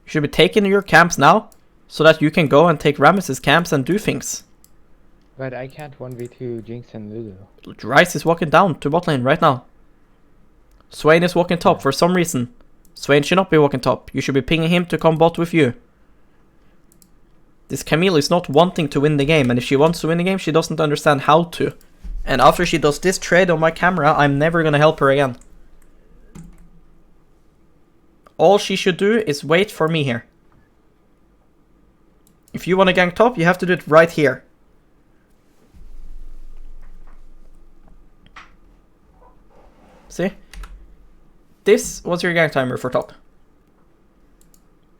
You should be taking your camps now, so that you can go and take Rammus's camps and do things. But I can't 1v2 Jinx and Lulu. Ryze is walking down to bot lane right now. Swain is walking top for some reason. Swain should not be walking top. You should be pinging him to come bot with you. This Camille is not wanting to win the game, and if she wants to win the game, she doesn't understand how to. And after she does this trade on my camera, I'm never gonna help her again. All she should do is wait for me here. If you want to gank top, you have to do it right here. See? This was your gank timer for top.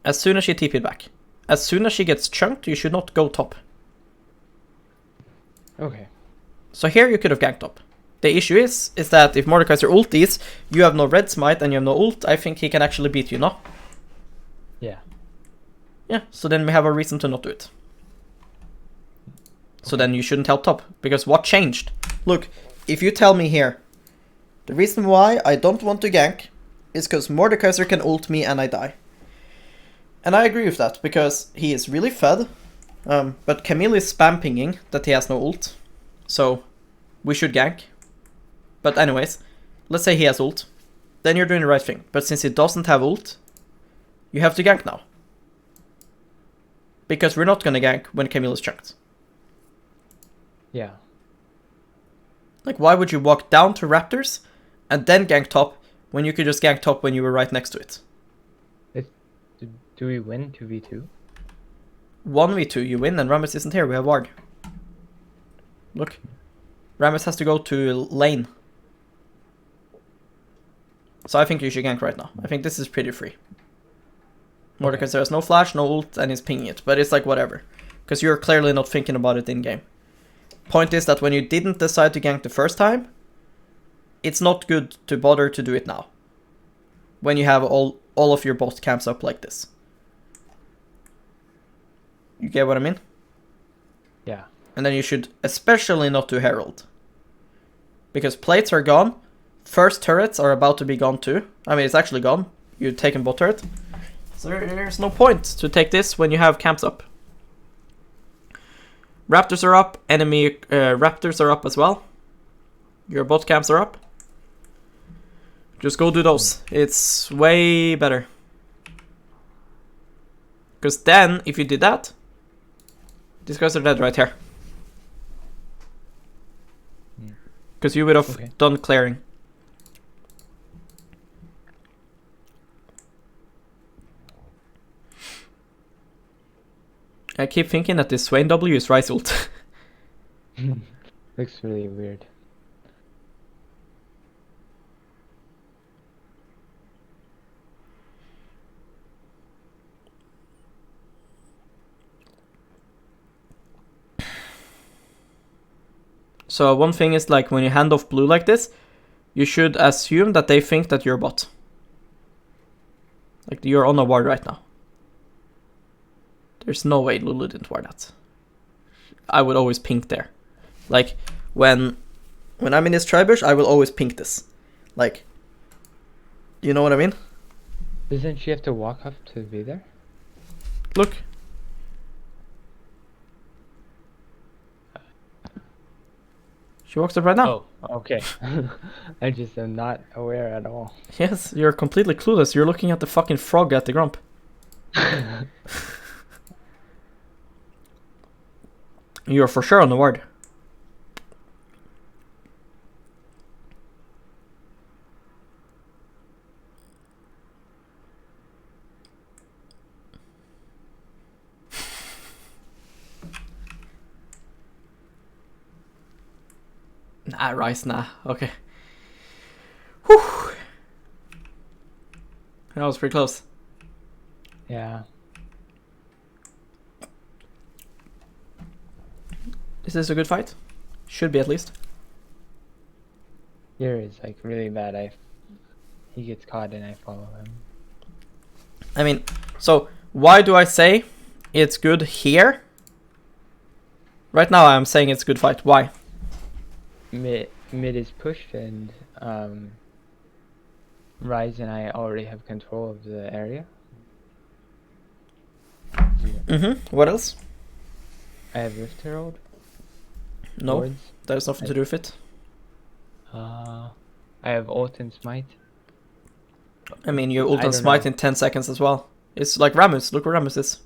As soon as she TP'd back. As soon as she gets chunked, you should not go top. Okay. So here you could have ganked top. The issue is that if Mordekaiser ulties, you have no red smite and you have no ult, I think he can actually beat you, no? Yeah. Yeah, so then we have a reason to not do it. So then you shouldn't help top, because what changed? Look, if you tell me here, the reason why I don't want to gank is because Mordekaiser can ult me and I die. And I agree with that, because he is really fed, but Camille is spam pinging that he has no ult, so we should gank. But anyways, let's say he has ult, then you're doing the right thing. But since he doesn't have ult, you have to gank now. Because we're not gonna gank when Camille is chunked. Yeah. Like, why would you walk down to Raptors and then gank top when you could just gank top when you were right next to it? Do we win 2v2? 1v2, you win, and Rammus isn't here, we have Ward. Look. Rammus has to go to lane. So I think you should gank right now. I think this is pretty free. Mordekaiser has no flash, no ult, and he's pinging it. But it's like whatever. Because you're clearly not thinking about it in-game. Point is that when you didn't decide to gank the first time, it's not good to bother to do it now. When you have all of your bot camps up like this. You get what I mean? Yeah. And then you should especially not do Herald. Because plates are gone. First turrets are about to be gone too. I mean, it's actually gone. You've taken bot turret. So there's no point to take this when you have camps up. Raptors are up. Enemy Raptors are up as well. Your bot camps are up. Just go do those. It's way better. Because then, if you did that, these guys are dead right here. Because you would have done clearing. I keep thinking that this Swain W is Ryze ult. Looks really weird. So one thing is, like, when you hand off blue like this, you should assume that they think that you're bot. Like, you're on a ward right now. There's no way Lulu didn't ward that. I would always pink there. Like, when I'm in this tribush, I will always pink this. Like, you know what I mean? Doesn't she have to walk up to be there? Look. She walks up right now. Oh, okay. I just am not aware at all. Yes, you're completely clueless. You're looking at the fucking frog at the grump. You're for sure on the ward. Nah, Ryze, nah. Okay. Whew. That was pretty close. Yeah. Is this a good fight? Should be, at least. Here is like really bad. He gets caught and I follow him. I mean, so why do I say it's good here? Right now I'm saying it's a good fight. Why? Mid is pushed and Ryze and I already have control of the area. What else? I have Rift Herald. No, Wards. that has nothing to do with it. I have ult and smite. I mean, you ult I and don't smite know. in 10 seconds as well. It's like Rammus. Look where Rammus is.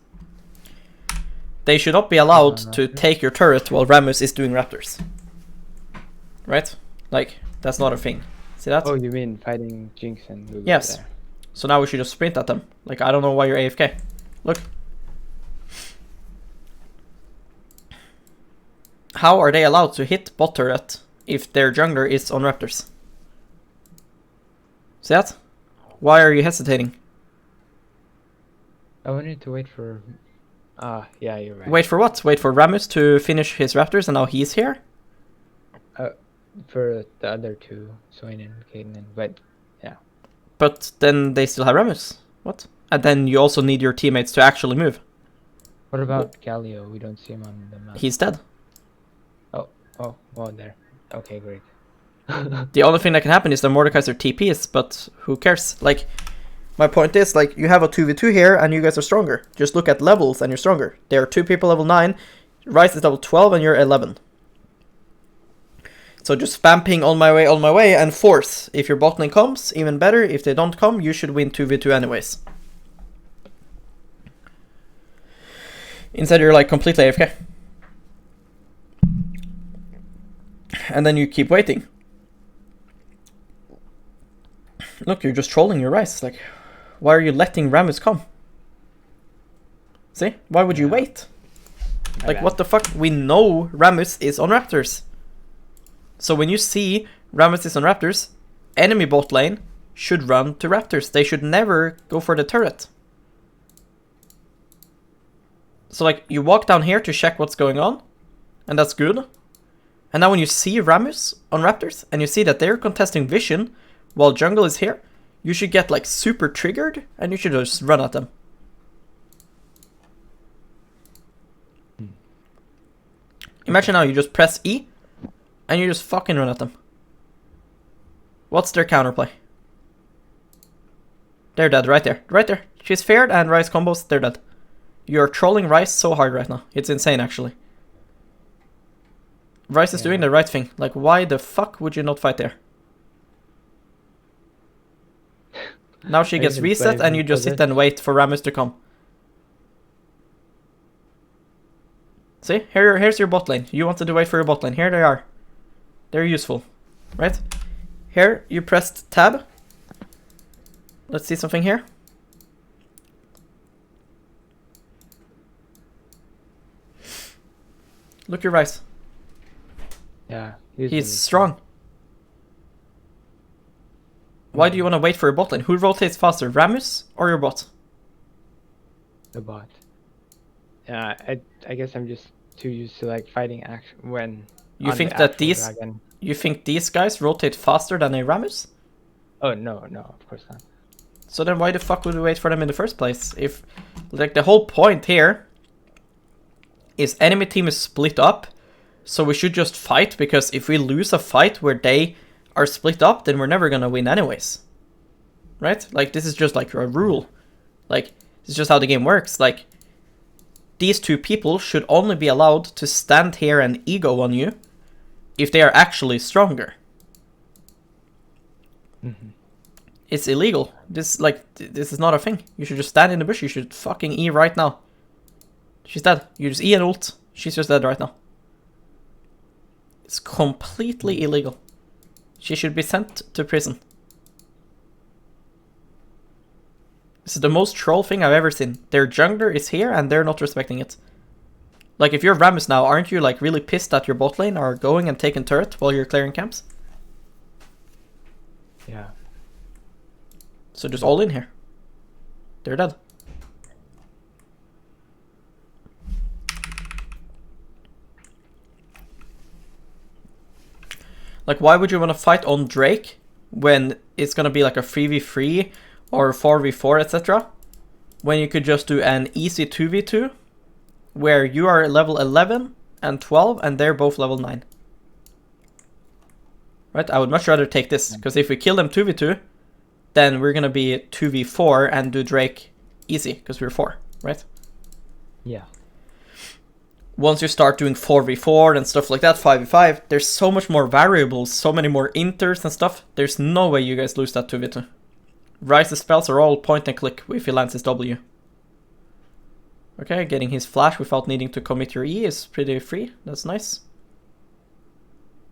they should not be allowed to take your turret while Rammus is doing raptors. Right? Like, that's not a thing. See that? Oh, you mean fighting Jinx and Lulu? Yes. There. So now we should just sprint at them. Like, I don't know why you're AFK. Look. How are they allowed to hit bot turret if their jungler is on raptors? See that? Why are you hesitating? I wanted to wait for... yeah, you're right. Wait for what? Wait for Rammus to finish his raptors and now he's here? For the other two, Swain and Caitlyn, but yeah. But then they still have Rammus. What? And then you also need your teammates to actually move. What about Galio? We don't see him on the map. He's dead. Oh, there. Okay, great. The only thing that can happen is the Mordekaiser TPs, but who cares? Like, my point is, like, you have a 2v2 here and you guys are stronger. Just look at levels and you're stronger. There are 2 people level 9, Ryze is level 12 and you're 11. So just spam ping on my way, and force. If your bot lane comes, even better. If they don't come, you should win 2v2 anyways. Instead you're like completely AFK. And then you keep waiting. Look, you're just trolling your Ryze. Like, why are you letting Rammus come? See? Why would you wait? Like, what the fuck? We know Rammus is on Raptors. So when you see Rammus is on Raptors, enemy bot lane should run to Raptors. They should never go for the turret. So, like, you walk down here to check what's going on, and that's good. And now when you see Rammus on Raptors, and you see that they're contesting vision while jungle is here, you should get, like, super triggered, and you should just run at them. Imagine now you just press E, and you just fucking run at them. What's their counterplay? They're dead, right there. Right there. She's feared and Ryze combos, they're dead. You're trolling Ryze so hard right now. It's insane, actually. Ryze is doing the right thing. Like, why the fuck would you not fight there? Now she gets reset and you just sit and wait for Rammus to come. See? Here's your bot lane. You wanted to wait for your bot lane. Here they are. They're useful. Right? Here, you pressed tab. Let's see something here. Look your Ryze. Yeah. He's strong. Why do you want to wait for your bot lane? Who rotates faster, Rammus or your bot? The bot. Yeah, I guess I'm just too used to like fighting action when you think that dragon. You think these guys rotate faster than a Rammus? Oh no, of course not. So then why the fuck would we wait for them in the first place? If, like, the whole point here is enemy team is split up, so we should just fight, because if we lose a fight where they are split up, then we're never gonna win anyways. Right? Like, this is just like a rule. Like, this is just how the game works. Like, these 2 people should only be allowed to stand here and ego on you if they are actually stronger. Mm-hmm. It's illegal. This is not a thing. You should just stand in the bush. You should fucking E right now. She's dead. You just E and ult. She's just dead right now. It's completely illegal. She should be sent to prison. This is the most troll thing I've ever seen. Their jungler is here and they're not respecting it. Like, if you're Rammus now, aren't you like really pissed that your bot lane are going and taking turret while you're clearing camps? Yeah. So just all in here. They're dead. Like, why would you want to fight on Drake when it's going to be like a 3v3 or 4v4, etc. When you could just do an easy 2v2 where you are level 11 and 12 and they're both level 9. Right? I would much rather take this, because if we kill them 2v2, then we're going to be 2v4 and do Drake easy, because we're 4, right? Yeah. Once you start doing 4v4 and stuff like that, 5v5, there's so much more variables, so many more inters and stuff. There's no way you guys lose that 2v2. Ryze's spells are all point and click if he lands his W. Okay, getting his flash without needing to commit your E is pretty free. That's nice.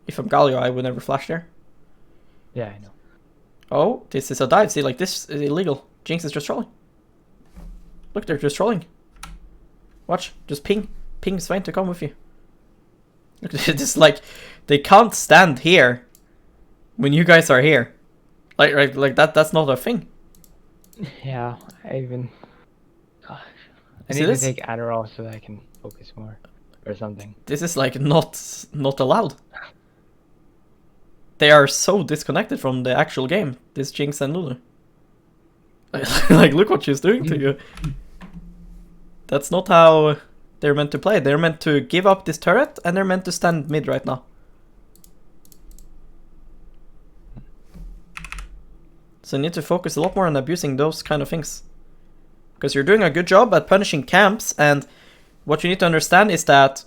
If I'm Galio, I would never flash there. Yeah, I know. Oh, this is a dive. See, like, this is illegal. Jinx is just trolling. Look, they're just trolling. Watch, just ping Swain to come with you. Look, this like, they can't stand here when you guys are here. Like that's not a thing. Yeah, I even. Gosh, I See need to this? take Adderall so that I can focus more, or something. This is like not allowed. They are so disconnected from the actual game. This Jinx and Lulu. Like, look what she's doing to you. That's not how they're meant to play. They're meant to give up this turret, and they're meant to stand mid right now. So you need to focus a lot more on abusing those kind of things. Because you're doing a good job at punishing camps, and what you need to understand is that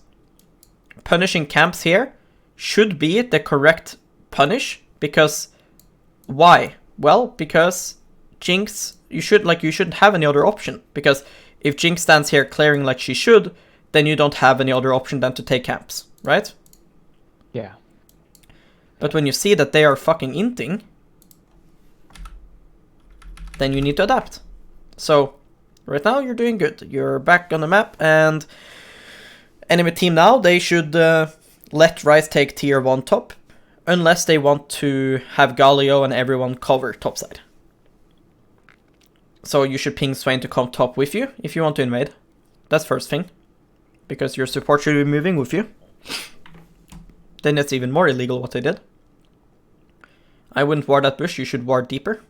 punishing camps here should be the correct punish. Because why? Well, because Jinx, you shouldn't have any other option. Because if Jinx stands here clearing like she should, then you don't have any other option than to take camps, right? Yeah. But when you see that they are fucking inting, then you need to adapt. So, right now you're doing good. You're back on the map, and enemy team now, they should let Ryze take tier 1 top, unless they want to have Galio and everyone cover topside. So you should ping Swain to come top with you if you want to invade. That's first thing. Because your support should be moving with you. Then it's even more illegal what they did. I wouldn't ward that bush, you should ward deeper.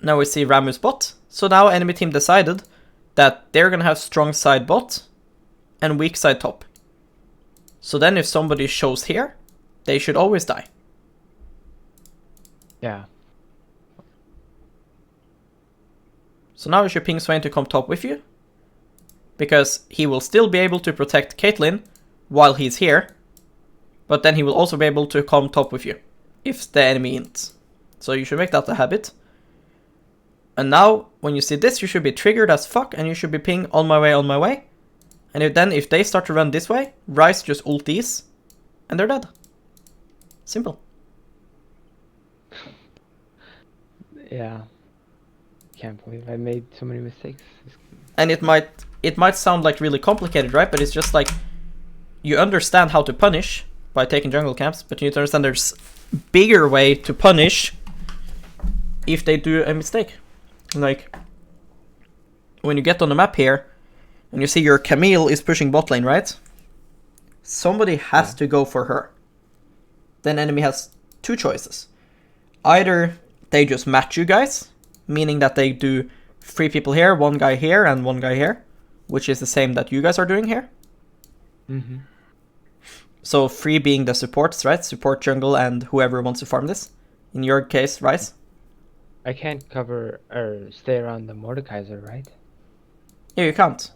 Now we see Ramu's bot. So now enemy team decided that they're gonna have strong side bot and weak side top. So then if somebody shows here, they should always die. Yeah. So now you should ping Swain to come top with you. Because he will still be able to protect Caitlyn while he's here. But then he will also be able to come top with you if the enemy ints. So you should make that a habit. And now, when you see this, you should be triggered as fuck and you should be ping on my way, on my way. And if they start to run this way, Ryze just ulties and they're dead. Simple. Yeah. Can't believe I made so many mistakes. And it might sound like really complicated, right? But it's just like, you understand how to punish by taking jungle camps, but you need to understand there's bigger way to punish if they do a mistake. Like, when you get on the map here, and you see your Camille is pushing bot lane, right? Somebody has to go for her. Then enemy has two choices. Either they just match you guys, meaning that they do 3 people here, 1 guy here, and 1 guy here, which is the same that you guys are doing here. Mm-hmm. So 3 being the supports, right? Support, jungle, and whoever wants to farm this. In your case, Ryze. I can't cover or stay around the Mordekaiser, right? Yeah, you can't.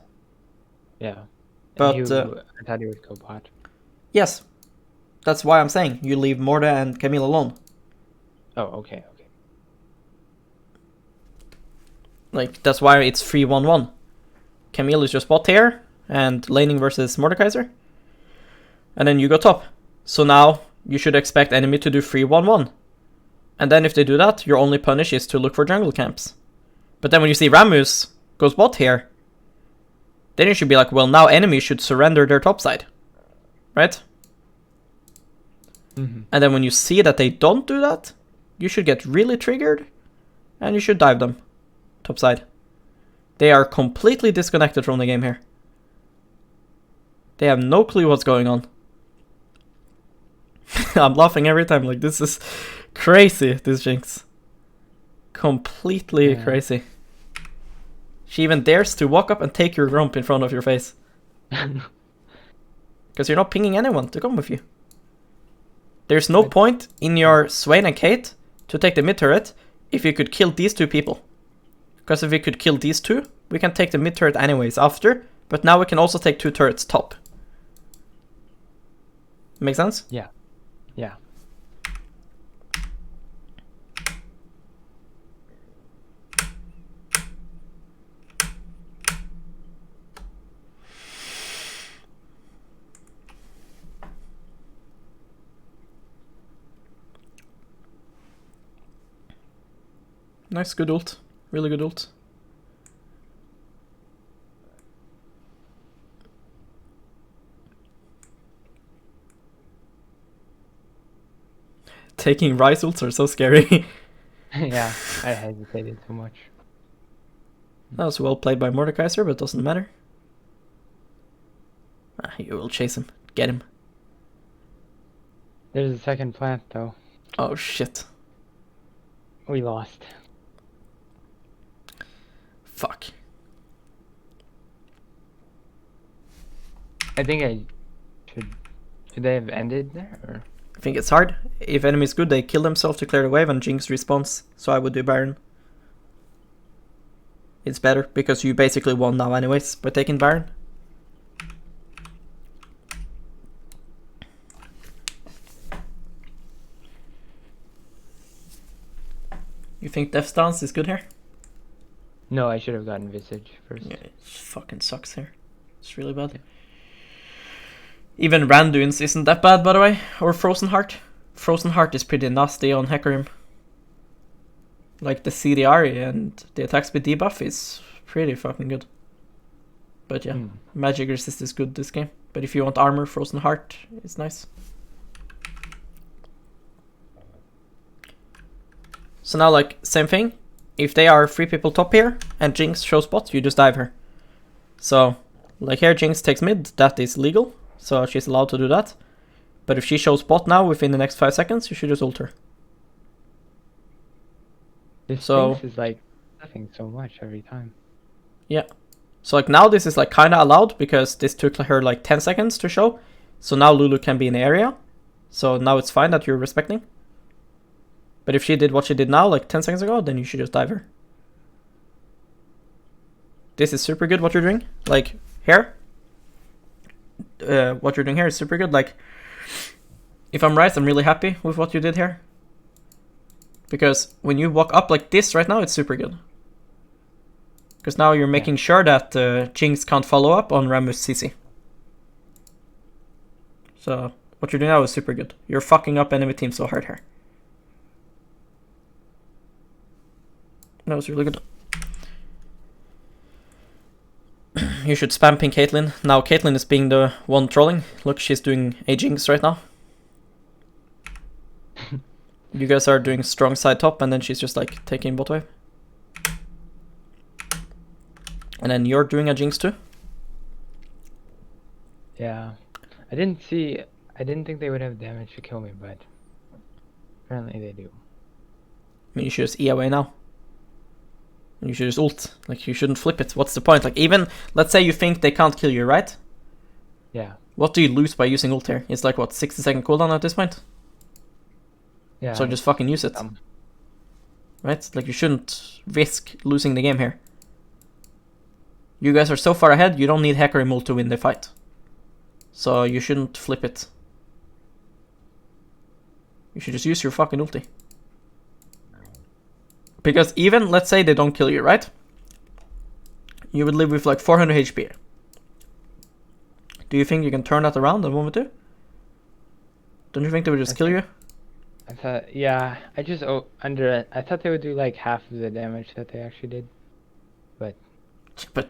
Yeah. But, I thought you would go bot. Yes. That's why I'm saying you leave Morda and Camille alone. Oh, okay. Like, that's why it's 3-1-1. Camille is just bot here, and laning versus Mordekaiser. And then you go top. So now, you should expect enemy to do 3-1-1. And then if they do that, your only punish is to look for jungle camps. But then when you see Rammus goes bot here, then you should be like, well, now enemy should surrender their top side. Right? Mm-hmm. And then when you see that they don't do that, you should get really triggered, and you should dive them. Top side. They are completely disconnected from the game here. They have no clue what's going on. I'm laughing every time, like, this is crazy, this Jinx. Completely crazy. She even dares to walk up and take your grump in front of your face. Because you're not pinging anyone to come with you. There's no point in your Swain and Kate to take the mid turret if you could kill these 2 people. Because if we could kill these 2, we can take the mid turret anyways after, but now we can also take 2 turrets top. Make sense? Yeah. Nice, good ult. Really good ult. Taking Ryze ults are so scary. Yeah, I hesitated too much. That was well played by Mordekaiser, but doesn't matter. You will chase him. Get him. There's a second plant though. Oh shit. We lost. Fuck. I think I should they have ended there or? I think it's hard. If enemy's good, they kill themselves to clear the wave and Jinx respawns. So I would do Baron. It's better because you basically won now anyways by taking Baron. You think Death Stance is good here? No, I should have gotten Visage first. Yeah, it fucking sucks here. It's really bad. Even Randuin's isn't that bad, by the way. Or Frozen Heart. Frozen Heart is pretty nasty on Hecarim. Like the CDR and the attack speed debuff is pretty fucking good. But yeah, magic resist is good this game. But if you want armor, Frozen Heart is nice. So now, like, same thing. If they are 3 people top here and Jinx shows bot, you just dive her. So, like here, Jinx takes mid, that is legal. So she's allowed to do that. But if she shows bot now within the next 5 seconds, you should just ult her. This So- Jinx is like nothing so much every time. Yeah. So like now this is like kinda allowed because this took her like 10 seconds to show. So now Lulu can be in the area. So now it's fine that you're respecting. But if she did what she did now, like 10 seconds ago, then you should just dive her. This is super good what you're doing. Like here. What you're doing here is super good. Like, if I'm right, I'm really happy with what you did here. Because when you walk up like this right now, it's super good. Because now you're making sure that Jinx can't follow up on Rammus CC. So, what you're doing now is super good. You're fucking up enemy team so hard here. That was really good. You should spam ping Caitlyn. Now Caitlyn is being the one trolling. Look, she's doing a Jinx right now. You guys are doing strong side top and then she's just like taking bot wave. And then you're doing a Jinx too. Yeah. I didn't think they would have damage to kill me, but apparently they do. I mean, you should just E away now. You should just ult. Like, you shouldn't flip it. What's the point? Like, even, let's say you think they can't kill you, right? Yeah. What do you lose by using ult here? It's like, what, 60-second cooldown at this point? Yeah. So just fucking use it. Right? Like, you shouldn't risk losing the game here. You guys are so far ahead, you don't need Hecarim ult to win the fight. So you shouldn't flip it. You should just use your fucking ulti. Because even, let's say they don't kill you, right? You would live with like 400 HP. Do you think you can turn that around in 1v2? Don't you think they would just kill you? I thought, yeah, I just I thought they would do like half of the damage that they actually did. But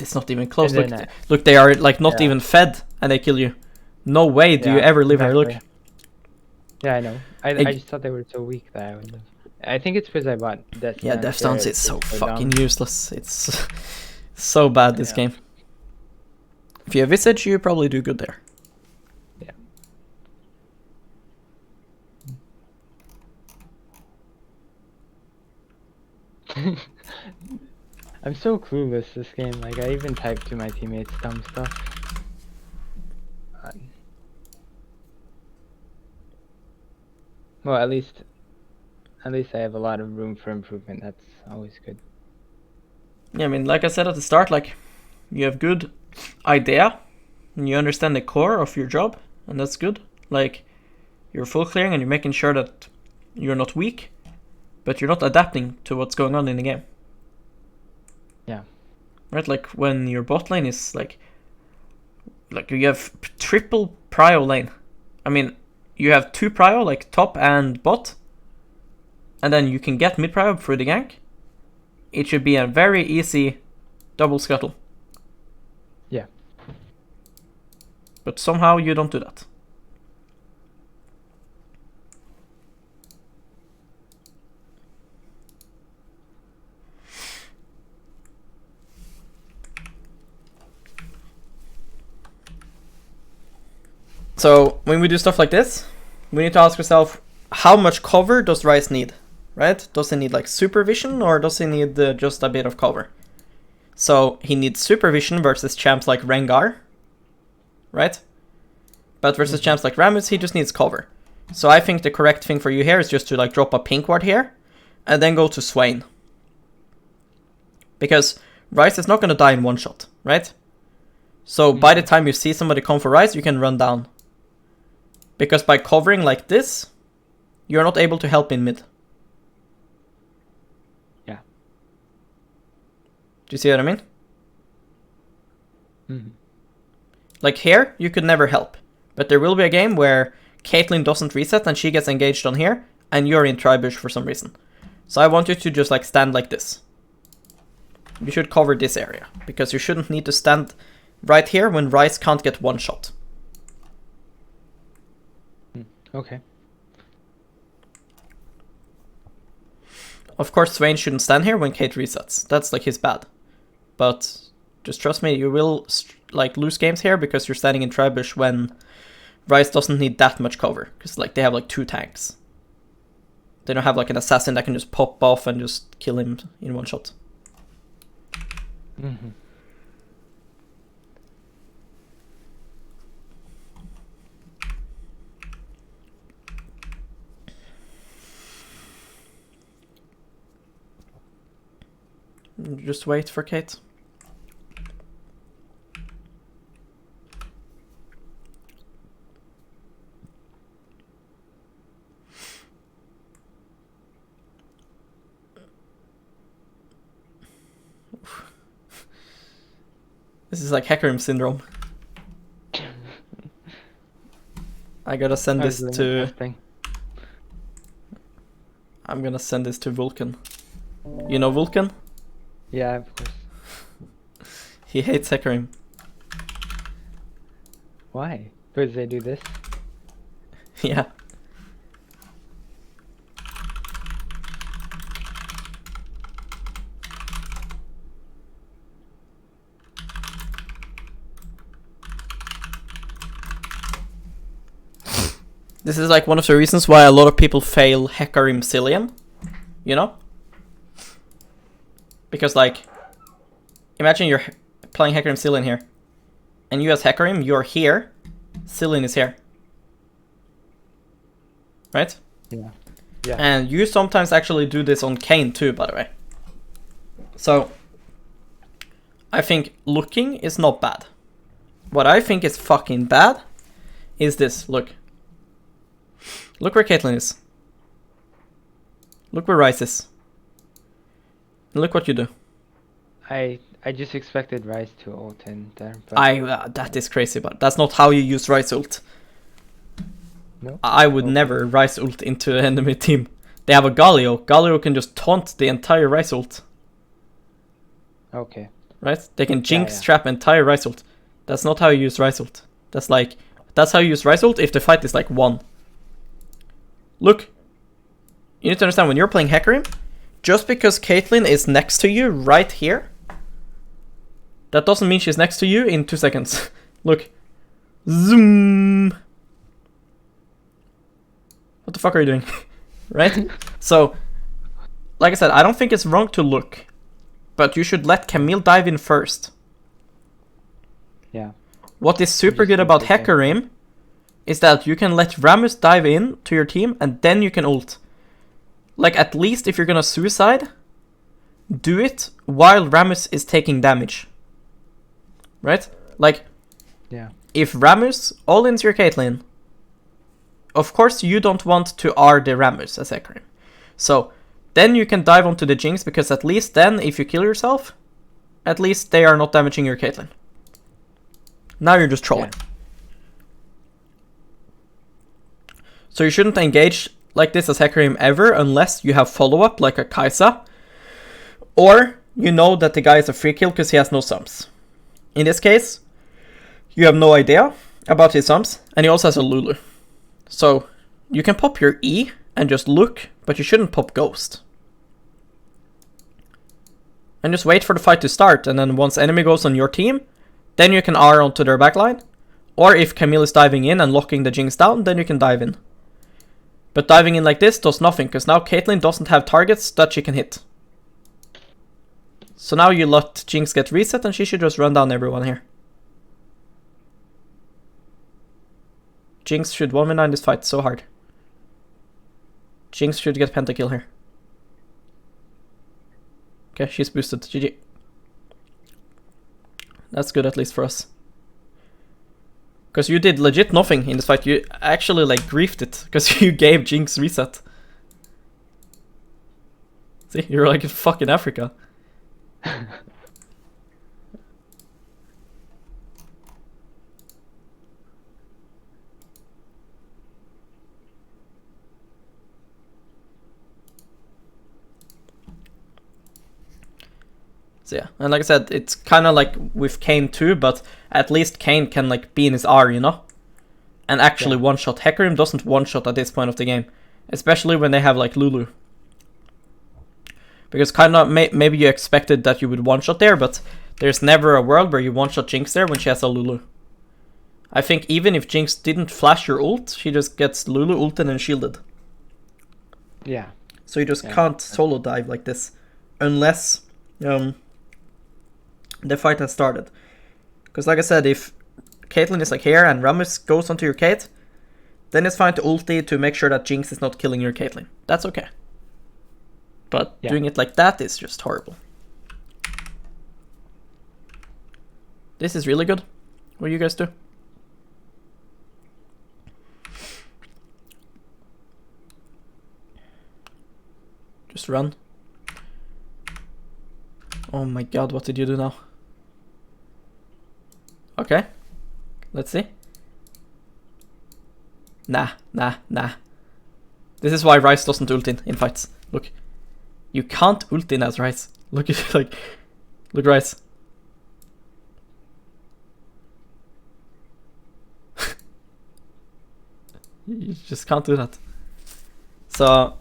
it's not even close. And Look, then, look, they are like not yeah. even fed and they kill you. No way do you ever live here, look. Yeah, I know. I just thought they were so weak that I would live. I think it's because I bought Death Stance. Yeah, Death Stance is so fucking dumb. useless. It's so bad this game. If you have Visage, you probably do good there. Yeah. I'm so clueless this game. Like, I even typed to my teammates dumb stuff. Well, at least I have a lot of room for improvement. That's always good. Yeah, I mean, like I said at the start, like, you have good idea, and you understand the core of your job, and that's good. Like, you're full clearing, and you're making sure that you're not weak, but you're not adapting to what's going on in the game. Yeah. Right, like, when your bot lane is, like you have triple prio lane. I mean, you have 2 prio, like, top and bot, and then you can get mid prio through the gank, it should be a very easy double scuttle. Yeah. But somehow you don't do that. So when we do stuff like this, we need to ask ourselves, how much cover does Ryze need, right? Does he need like supervision, or does he need just a bit of cover? So he needs supervision versus champs like Rengar, right? But versus champs like Rammus, he just needs cover. So I think the correct thing for you here is just to like drop a pink ward here, and then go to Swain. Because Ryze is not going to die in one shot, right? So by the time you see somebody come for Ryze, you can run down. Because by covering like this, you're not able to help in mid. Yeah. Do you see what I mean? Mm-hmm. Like here, you could never help. But there will be a game where Caitlyn doesn't reset and she gets engaged on here, and you're in Tribush for some reason. So I want you to just like stand like this. You should cover this area, because you shouldn't need to stand right here when Ryze can't get one shot. Okay. Of course, Swain shouldn't stand here when Kate resets. That's like his bad. But just trust me, you will like lose games here because you're standing in Tribush when Ryze doesn't need that much cover. Because like they have like 2 tanks. They don't have like an assassin that can just pop off and just kill him in one shot. Mm-hmm. Just wait for Kate. This is like Hecarim syndrome. I gotta send this to... I'm gonna send this to Vulcan. You know Vulcan? Yeah, of course. He hates Hecarim. Why? Because they do this? Yeah. This is like one of the reasons why a lot of people fail Hecarim Cillian, you know? Because like, imagine you're playing Hecarim Cillian here, and you as Hecarim, you're here, Cillian is here. Right? Yeah. Yeah. And you sometimes actually do this on Kayn too, by the way. So, I think looking is not bad. What I think is fucking bad is this, look. Look where Caitlyn is. Look where Ryze is. And look what you do. I just expected Ryze to ult in there, but that is crazy, but that's not how you use Ryze ult. No? I would never Ryze ult into an enemy team. They have a Galio. Galio can just taunt the entire Ryze ult. Okay. Right? They can jinx yeah. trap entire Ryze ult. That's not how you use Ryze ult. That's how you use Ryze ult if the fight is like 1. Look. You need to understand, when you're playing Hecarim, just because Caitlyn is next to you right here, that doesn't mean she's next to you in 2 seconds. Look. Zoom. What the fuck are you doing? Right? So, like I said, I don't think it's wrong to look. But you should let Camille dive in first. Yeah. What is super good about Hecarim is that you can let Rammus dive in to your team and then you can ult. Like, at least if you're gonna suicide, do it while Rammus is taking damage. Right? Like, yeah. If Rammus all-ins your Caitlyn, of course you don't want to R the Rammus as Hecarim. So, then you can dive onto the Jinx, because at least then, if you kill yourself, at least they are not damaging your Caitlyn. Now you're just trolling. Yeah. So you shouldn't engage like this as Hecarim ever, unless you have follow-up like a Kai'Sa, Or you know that the guy is a free kill because he has no sums. In this case, you have no idea about his sums, and he also has a Lulu. So you can pop your E and just look, but you shouldn't pop Ghost. And just wait for the fight to start, and then once enemy goes on your team, then you can R onto their backline. Or if Camille is diving in and locking the Jinx down, then you can dive in. But diving in like this does nothing, because now Caitlyn doesn't have targets that she can hit. So now you let Jinx get reset, and she should just run down everyone here. Jinx should 1v9 this fight so hard. Jinx should get pentakill here. Okay, she's boosted. GG. That's good at least for us. Because you did legit nothing in this fight. You actually like griefed it because you gave Jinx reset. See, you're like in fucking Africa. So yeah, and like I said, it's kind of like with Kayn too, but at least Kayn can like be in his R, you know? And actually one-shot. Hecarim doesn't one-shot at this point of the game. Especially when they have like Lulu. Because kind of, maybe you expected that you would one-shot there, but there's never a world where you one-shot Jinx there when she has a Lulu. I think even if Jinx didn't flash your ult, she just gets Lulu ulted and shielded. Yeah. So you just can't solo dive like this. Unless the fight has started. Because like I said, if Caitlyn is like here and Rammus goes onto your Kate, then it's fine to ulti to make sure that Jinx is not killing your Caitlyn. That's okay. But doing it like that is just horrible. This is really good. What do you guys do? Just run. Oh my god, what did you do now? Okay. Let's see. Nah. This is why Ryze doesn't ult in fights. Look. You can't ult in as Ryze. Look at like... Look, Ryze. You just can't do that. So...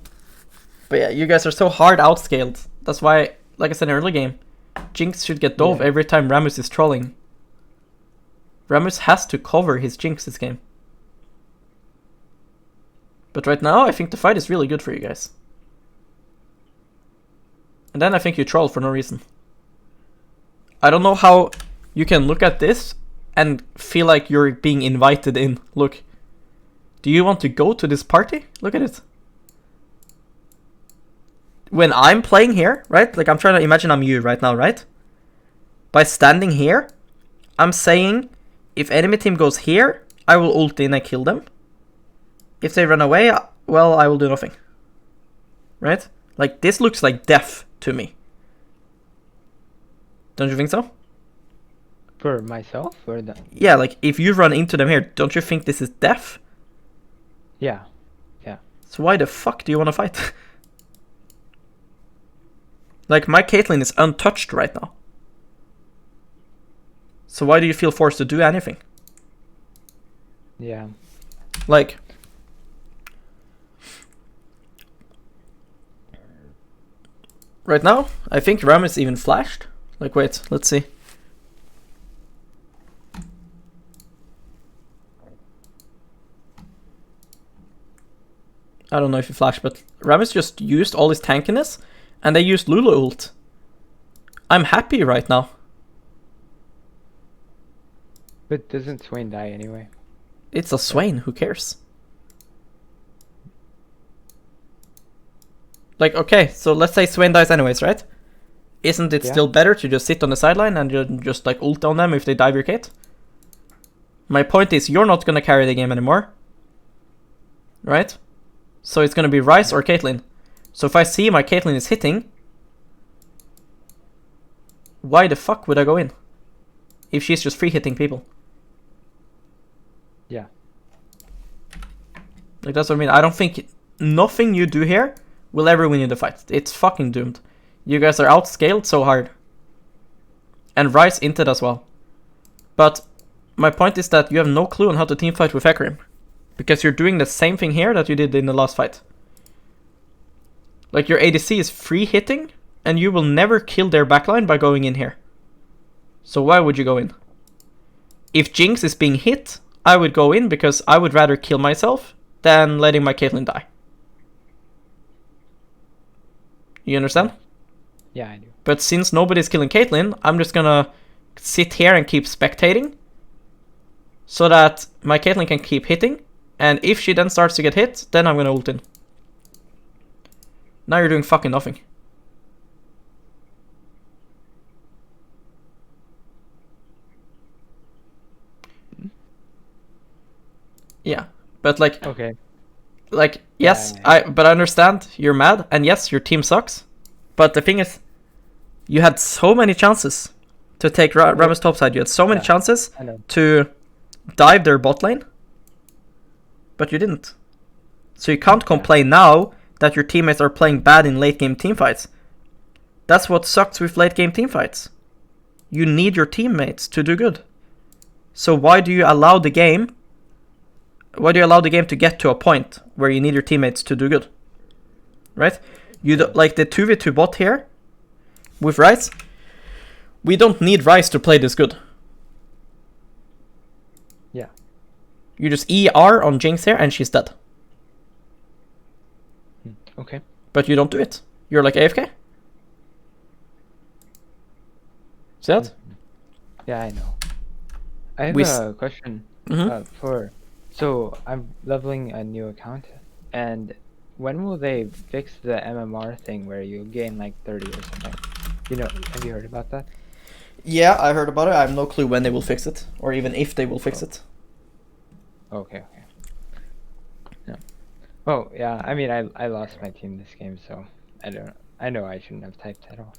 But yeah, you guys are so hard outscaled. That's why, like I said in early game, Jinx should get dove every time Rammus is trolling. Rammus has to cover his Jinx this game. But right now, I think the fight is really good for you guys. And then I think you troll for no reason. I don't know how you can look at this and feel like you're being invited in. Look. Do you want to go to this party? Look at it. When I'm playing here, right? Like I'm trying to imagine I'm you right now, right? By standing here, I'm saying if enemy team goes here, I will ult in and kill them. If they run away, well, I will do nothing. Right? Like this looks like death to me. Don't you think so? For myself or the... Yeah, like if you run into them here, don't you think this is death? Yeah. So why the fuck do you want to fight? Like my Caitlyn is untouched right now. So why do you feel forced to do anything? Yeah. Like... Right now, I think Rammus even flashed. Like, wait, let's see. I don't know if he flashed, but Rammus just used all his tankiness, and they used Lulu ult. I'm happy right now. But doesn't Swain die anyway? It's a Swain, who cares? Like, okay, so let's say Swain dies anyways, right? Isn't it still better to just sit on the sideline and just like ult on them if they dive your Kate? My point is, you're not gonna carry the game anymore. Right? So it's gonna be Ryze or Caitlyn. So if I see my Caitlyn is hitting, why the fuck would I go in? If she's just free hitting people. Yeah. Like that's what I mean. I don't think nothing you do here will ever win you the fight. It's fucking doomed. You guys are outscaled so hard. And Ryze inted as well. But my point is that you have no clue on how to teamfight with Hecarim. Because you're doing the same thing here that you did in the last fight. Like, your ADC is free hitting, and you will never kill their backline by going in here. So why would you go in? If Jinx is being hit, I would go in because I would rather kill myself than letting my Caitlyn die. You understand? Yeah, I do. But since nobody's killing Caitlyn, I'm just gonna sit here and keep spectating. So that my Caitlyn can keep hitting. And if she then starts to get hit, then I'm gonna ult in. Now you're doing fucking nothing. Yeah, but like, Okay. like yes, Yeah. but I understand you're mad, and yes, your team sucks. But the thing is, you had so many chances to take Rammus topside. You had so many chances I know. to dive their bot lane, but you didn't. So you can't complain now that your teammates are playing bad in late game teamfights. That's what sucks with late game teamfights. You need your teammates to do good. So why do you allow the game? Why do you allow the game to get to a point where you need your teammates to do good? Right? You do, like the 2v2 bot here with Ryze. We don't need Ryze to play this good. Yeah. You just ER on Jinx here and she's dead. Okay. But you don't do it. You're like AFK. See that? Yeah, I know. I have We a question for. So I'm leveling a new account, and when will they fix the MMR thing where you gain like 30 or something? You know, have you heard about that? Yeah, I heard about it. I have no clue when they will fix it, or even if they will fix it. Okay. Yeah. Well, yeah. I mean, I lost my team this game, so I know I shouldn't have typed that off.